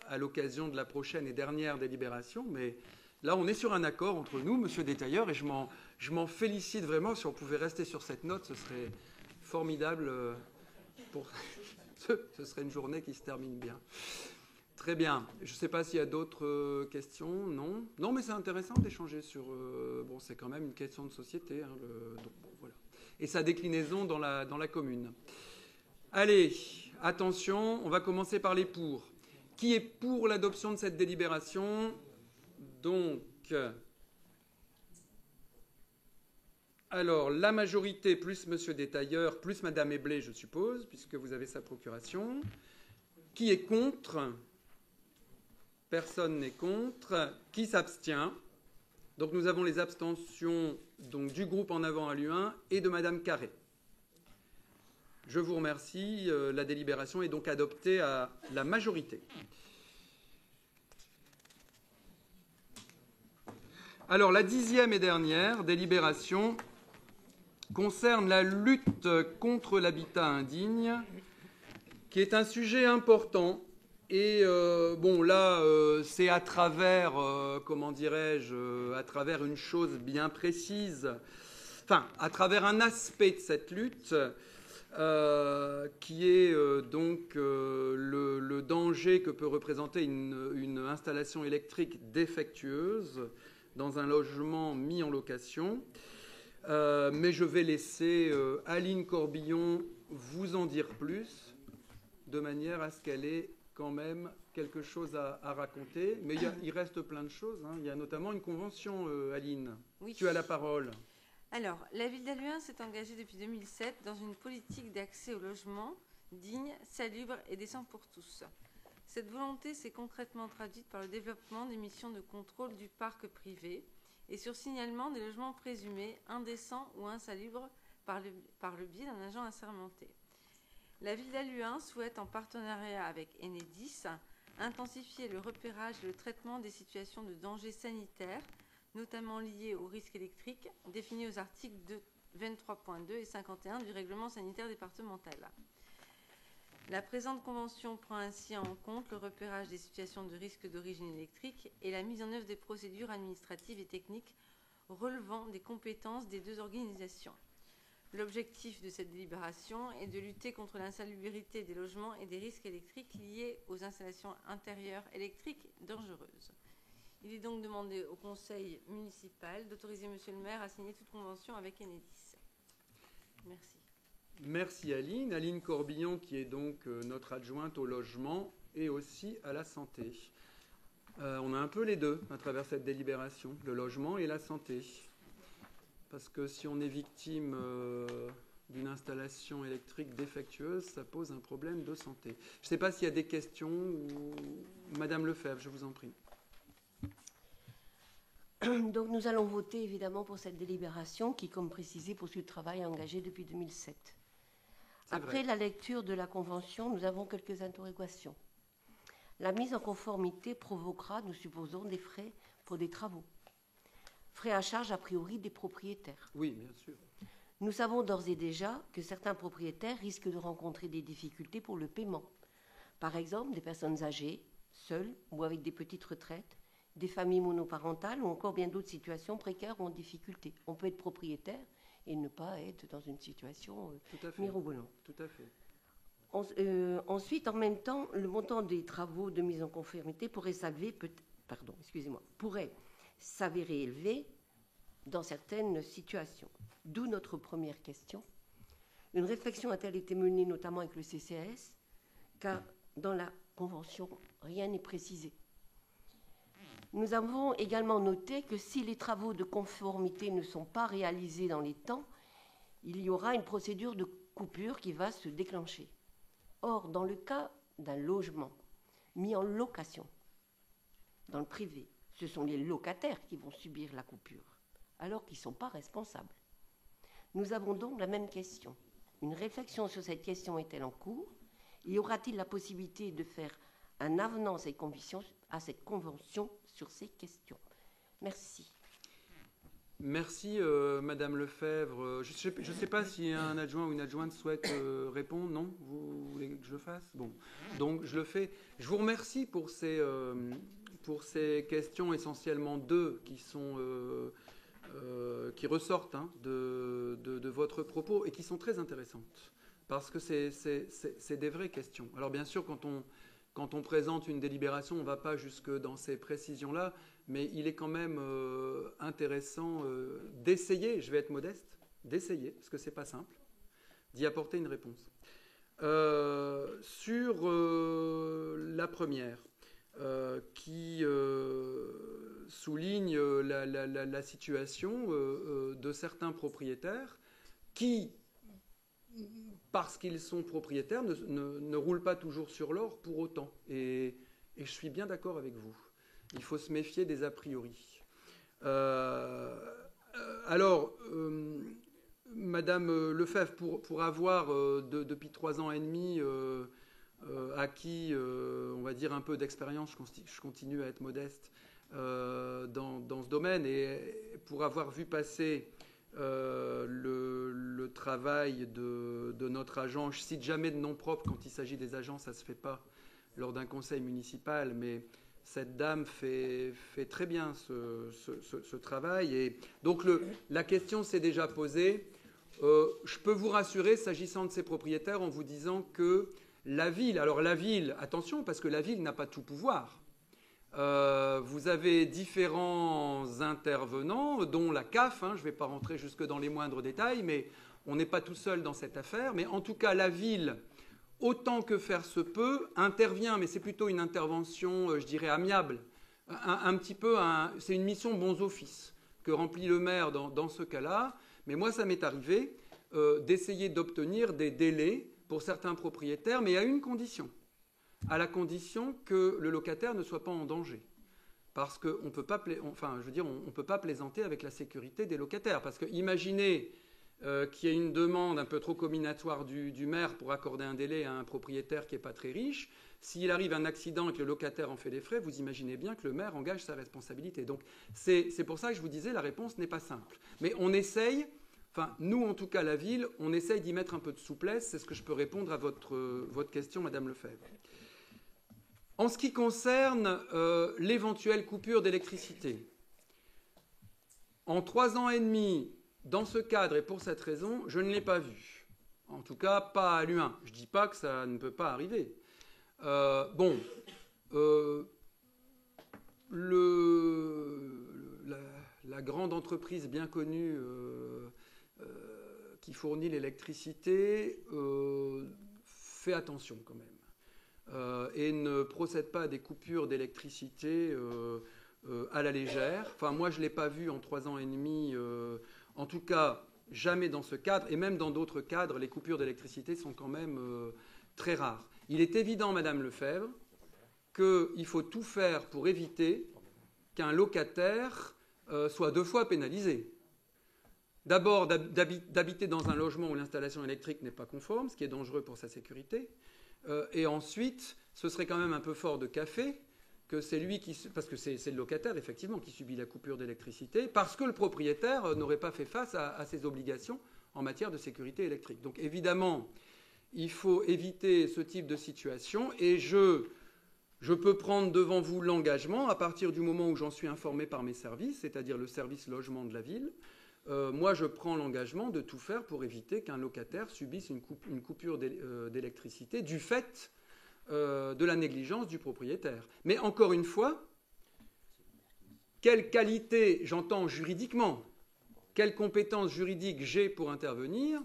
à l'occasion de la prochaine et dernière délibération, mais là, on est sur un accord entre nous, Monsieur Détailleur, et je m'en félicite vraiment. Si on pouvait rester sur cette note, ce serait formidable. Ce serait une journée qui se termine bien. Très bien. Je ne sais pas s'il y a d'autres questions. Non. Non, mais c'est intéressant d'échanger sur... bon, c'est quand même une question de société. Hein, donc, bon, voilà. Et sa déclinaison dans la commune. Allez, attention, on va commencer par les pour. Qui est pour l'adoption de cette délibération? Donc, alors, la majorité plus Monsieur Détailleur, plus Madame Eblé, je suppose, puisque vous avez sa procuration. Qui est contre? Personne n'est contre. Qui s'abstient? Donc, nous avons les abstentions donc, du groupe En Avant à l'U1 et de Madame Carré. Je vous remercie. La délibération est donc adoptée à la majorité. Alors, la 10e et dernière délibération concerne la lutte contre l'habitat indigne, qui est un sujet important. Et bon, là, c'est à travers, comment dirais-je, à travers une chose bien précise, enfin, à travers un aspect de cette lutte, qui est donc le danger que peut représenter une installation électrique défectueuse dans un logement mis en location. Mais je vais laisser Aline Corbillon vous en dire plus, de manière à ce qu'elle ait quand même quelque chose à raconter. Mais il reste plein de choses. Hein. Il y a notamment une convention, Aline. Oui. Tu as la parole. Alors, la ville d'Halluin s'est engagée depuis 2007 dans une politique d'accès au logement digne, salubre et décent pour tous. Cette volonté s'est concrètement traduite par le développement des missions de contrôle du parc privé et sur signalement des logements présumés indécents ou insalubres par le biais d'un agent assermenté. La ville d'Halluin souhaite, en partenariat avec Enedis, intensifier le repérage et le traitement des situations de danger sanitaire, notamment liées aux risques électriques, définis aux articles 23.2 et 51 du règlement sanitaire départemental. La présente convention prend ainsi en compte le repérage des situations de risque d'origine électrique et la mise en œuvre des procédures administratives et techniques relevant des compétences des deux organisations. L'objectif de cette délibération est de lutter contre l'insalubrité des logements et des risques électriques liés aux installations intérieures électriques dangereuses. Il est donc demandé au conseil municipal d'autoriser Monsieur le maire à signer toute convention avec Enedis. Merci. Merci Aline. Aline Corbillon, qui est donc notre adjointe au logement et aussi à la santé. On a un peu les deux à travers cette délibération, le logement et la santé. Parce que si on est victime d'une installation électrique défectueuse, ça pose un problème de santé. Je ne sais pas s'il y a des questions. Madame Lefebvre, je vous en prie. Donc nous allons voter évidemment pour cette délibération qui, comme précisé, poursuit le travail engagé depuis 2007. Après la lecture de la Convention, nous avons quelques interrogations. La mise en conformité provoquera, nous supposons, des frais pour des travaux. Frais à charge a priori des propriétaires. Oui, bien sûr. Nous savons d'ores et déjà que certains propriétaires risquent de rencontrer des difficultés pour le paiement. Par exemple, des personnes âgées, seules ou avec des petites retraites, des familles monoparentales ou encore bien d'autres situations précaires ou en difficulté. On peut être propriétaire et ne pas être dans une situation mirobolante. Tout à fait. Ensuite, en même temps, le montant des travaux de mise en conformité pourrait s'avérer élevé dans certaines situations. D'où notre première question. Une réflexion a-t-elle été menée notamment avec le CCAS, car dans la Convention, rien n'est précisé. Nous avons également noté que si les travaux de conformité ne sont pas réalisés dans les temps, il y aura une procédure de coupure qui va se déclencher. Or, dans le cas d'un logement mis en location, dans le privé, ce sont les locataires qui vont subir la coupure, alors qu'ils ne sont pas responsables. Nous avons donc la même question. Une réflexion sur cette question est-elle en cours? Y aura-t-il la possibilité de faire un avenant à cette convention sur ces questions? Merci. Merci, Madame Lefebvre. Je ne sais pas si un adjoint ou une adjointe souhaite répondre. Non? Vous voulez que je le fasse? Bon. Donc, je le fais. Je vous remercie pour ces questions, essentiellement deux, qui ressortent de votre propos et qui sont très intéressantes. Parce que c'est des vraies questions. Alors, bien sûr, quand on présente une délibération, on ne va pas jusque dans ces précisions-là, mais il est quand même intéressant d'essayer, je vais être modeste, d'essayer, parce que ce n'est pas simple, d'y apporter une réponse. Sur la première, qui souligne la situation de certains propriétaires qui, parce qu'ils sont propriétaires, ne roulent pas toujours sur l'or pour autant. Et je suis bien d'accord avec vous. Il faut se méfier des a priori. Alors, Madame Lefebvre, pour avoir depuis 3 ans et demi acquis, on va dire, un peu d'expérience, je continue à être modeste dans ce domaine, et pour avoir vu passer le travail de notre agent, je cite jamais de nom propre quand il s'agit des agents, ça ne se fait pas lors d'un conseil municipal, mais cette dame fait très bien ce travail. Et donc la question s'est déjà posée. Je peux vous rassurer, s'agissant de ces propriétaires, en vous disant que la ville, attention, parce que la ville n'a pas tout pouvoir. Vous avez différents intervenants, dont la CAF, je ne vais pas rentrer jusque dans les moindres détails, mais on n'est pas tout seul dans cette affaire. Mais en tout cas, la ville, autant que faire se peut, intervient, mais c'est plutôt une intervention, je dirais, amiable. Un petit peu, c'est une mission bons offices que remplit le maire dans ce cas-là. Mais moi, ça m'est arrivé d'essayer d'obtenir des délais pour certains propriétaires, mais à une condition. À la condition que le locataire ne soit pas en danger. Parce qu'on ne peut pas, on peut pas plaisanter avec la sécurité des locataires. Parce que imaginez qu'il y ait une demande un peu trop combinatoire du maire pour accorder un délai à un propriétaire qui n'est pas très riche. S'il arrive un accident et que le locataire en fait les frais, vous imaginez bien que le maire engage sa responsabilité. Donc c'est pour ça que je vous disais, la réponse n'est pas simple. Mais on essaye, nous en tout cas la ville, on essaye d'y mettre un peu de souplesse. C'est ce que je peux répondre à votre question, Madame Lefebvre. En ce qui concerne l'éventuelle coupure d'électricité, en 3 ans et demi, dans ce cadre et pour cette raison, je ne l'ai pas vu. En tout cas, pas à Luin. Je ne dis pas que ça ne peut pas arriver. La grande entreprise bien connue, qui fournit l'électricité fait attention quand même et ne procède pas à des coupures d'électricité à la légère. Enfin, moi, je ne l'ai pas vu en 3 ans et demi, en tout cas, jamais dans ce cadre, et même dans d'autres cadres, les coupures d'électricité sont quand même très rares. Il est évident, Madame Lefebvre, qu'il faut tout faire pour éviter qu'un locataire soit 2 fois pénalisé. D'abord, d'habiter dans un logement où l'installation électrique n'est pas conforme, ce qui est dangereux pour sa sécurité. Et ensuite, ce serait quand même un peu fort de café que c'est lui parce que c'est le locataire, effectivement, qui subit la coupure d'électricité, parce que le propriétaire n'aurait pas fait face à ses obligations en matière de sécurité électrique. Donc, évidemment, il faut éviter ce type de situation. Et je peux prendre devant vous l'engagement, à partir du moment où j'en suis informé par mes services, c'est-à-dire le service logement de la ville, moi, je prends l'engagement de tout faire pour éviter qu'un locataire subisse une coupure d'électricité du fait de la négligence du propriétaire. Mais encore une fois, quelle qualité, j'entends juridiquement, quelle compétence juridique j'ai pour intervenir,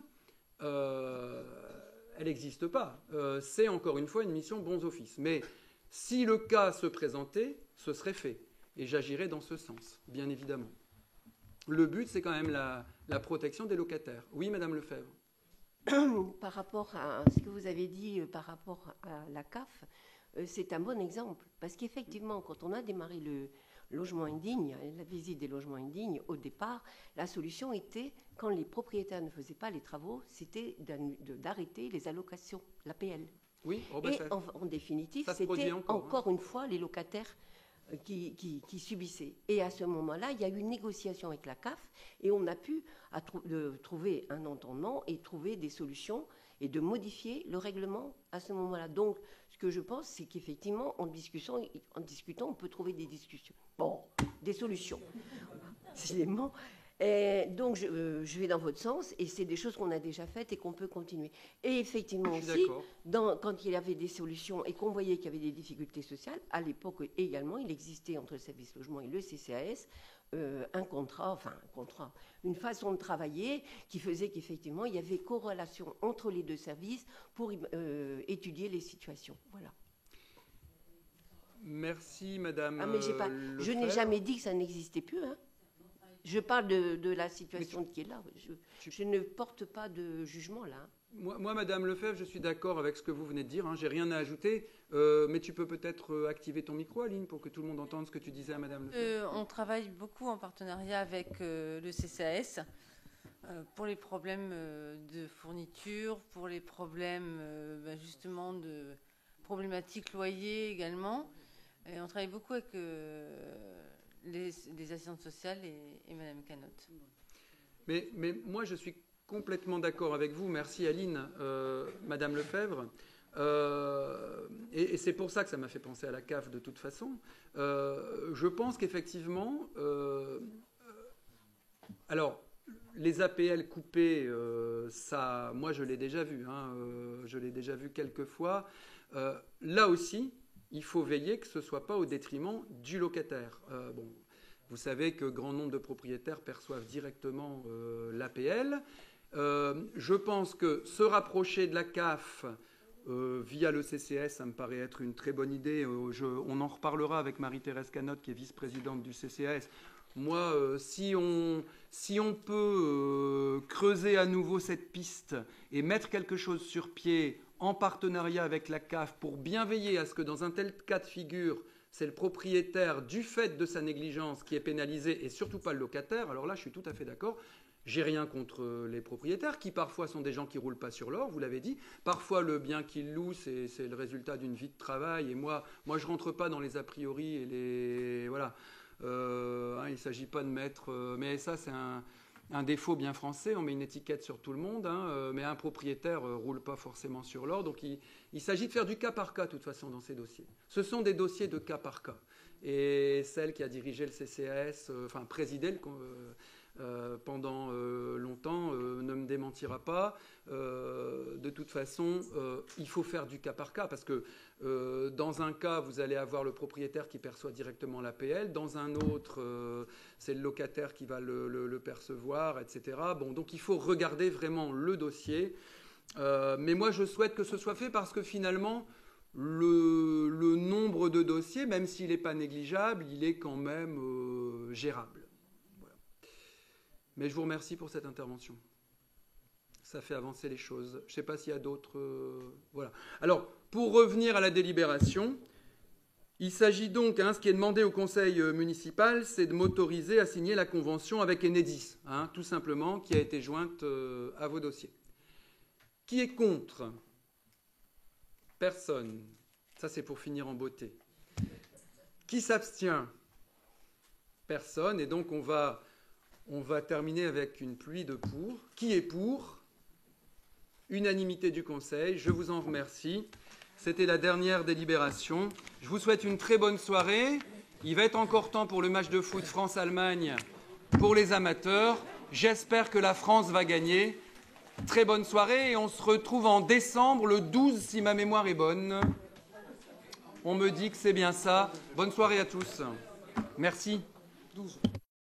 elle n'existe pas. C'est encore une fois une mission bons offices. Mais si le cas se présentait, ce serait fait. Et j'agirais dans ce sens, bien évidemment. Le but, c'est quand même la protection des locataires. Oui, Madame Lefebvre. Par rapport à ce que vous avez dit par rapport à la CAF, c'est un bon exemple. Parce qu'effectivement, quand on a démarré le logement indigne, la visite des logements indignes, au départ, la solution était, quand les propriétaires ne faisaient pas les travaux, c'était d'arrêter les allocations, l'APL. Oui, et en définitive, c'était encore une fois les locataires qui subissaient. Et à ce moment-là, il y a eu une négociation avec la CAF et on a pu trouver un entendement et trouver des solutions et de modifier le règlement à ce moment-là. Donc, ce que je pense, c'est qu'effectivement, en discutant, on peut trouver des solutions. Et donc, je vais dans votre sens, et c'est des choses qu'on a déjà faites et qu'on peut continuer. Et effectivement aussi, quand il y avait des solutions et qu'on voyait qu'il y avait des difficultés sociales, à l'époque également, il existait entre le service logement et le CCAS une façon de travailler qui faisait qu'effectivement, il y avait corrélation entre les 2 services pour étudier les situations. Voilà. Merci, Madame. Mais je n'ai jamais dit que ça n'existait plus, hein. Je parle de la situation qui est là. Je ne porte pas de jugement là. Moi, Madame Lefebvre, je suis d'accord avec ce que vous venez de dire. Hein, j'ai rien à ajouter. Mais tu peux peut-être activer ton micro, Aline, pour que tout le monde entende ce que tu disais à Madame Lefebvre. On travaille beaucoup en partenariat avec le CCAS pour les problèmes de fourniture, pour les problèmes justement de problématiques loyers également. Et on travaille beaucoup avec les assistantes sociales et Mme Canotte. Mais moi, je suis complètement d'accord avec vous. Merci, Aline, Madame Lefebvre. Et c'est pour ça que ça m'a fait penser à la CAF de toute façon. Je pense qu'effectivement... alors, les APL coupées, ça, moi, je l'ai déjà vu. Hein, je l'ai déjà vu quelques fois. Là aussi... il faut veiller que ce ne soit pas au détriment du locataire. Vous savez que grand nombre de propriétaires perçoivent directement l'APL. Je pense que se rapprocher de la CAF via le CCS, ça me paraît être une très bonne idée. On en reparlera avec Marie-Thérèse Canotte, qui est vice-présidente du CCAS. Moi, si on peut creuser à nouveau cette piste et mettre quelque chose sur pied en partenariat avec la CAF pour bien veiller à ce que dans un tel cas de figure, c'est le propriétaire, du fait de sa négligence, qui est pénalisé et surtout pas le locataire, alors là, je suis tout à fait d'accord. J'ai rien contre les propriétaires, qui parfois sont des gens qui ne roulent pas sur l'or, vous l'avez dit. Parfois, le bien qu'ils louent, c'est le résultat d'une vie de travail. Et moi, je ne rentre pas dans les a priori et les... Voilà. Il ne s'agit pas de mettre... mais ça, c'est un défaut bien français, on met une étiquette sur tout le monde, hein, mais un propriétaire ne roule pas forcément sur l'or. Donc il s'agit de faire du cas par cas, de toute façon, dans ces dossiers. Ce sont des dossiers de cas par cas. Et celle qui a dirigé le CCAS, présidé pendant longtemps, ne me démentira pas. De toute façon, il faut faire du cas par cas, parce que Dans un cas, vous allez avoir le propriétaire qui perçoit directement l'APL. Dans un autre, c'est le locataire qui va le percevoir, etc. Bon, donc il faut regarder vraiment le dossier. Mais moi, je souhaite que ce soit fait parce que finalement, le nombre de dossiers, même s'il n'est pas négligeable, il est quand même gérable. Voilà. Mais je vous remercie pour cette intervention. Ça fait avancer les choses. Je ne sais pas s'il y a d'autres... voilà. Alors, pour revenir à la délibération, il s'agit donc, ce qui est demandé au conseil municipal, c'est de m'autoriser à signer la convention avec Enedis, tout simplement, qui a été jointe à vos dossiers. Qui est contre? Personne. Ça, c'est pour finir en beauté. Qui s'abstient? Personne. Et donc, on va terminer avec une pluie de pour. Qui est pour? Unanimité du Conseil. Je vous en remercie. C'était la dernière délibération. Je vous souhaite une très bonne soirée. Il va être encore temps pour le match de foot France-Allemagne pour les amateurs. J'espère que la France va gagner. Très bonne soirée et on se retrouve en décembre, le 12 si ma mémoire est bonne. On me dit que c'est bien ça. Bonne soirée à tous. Merci. 12.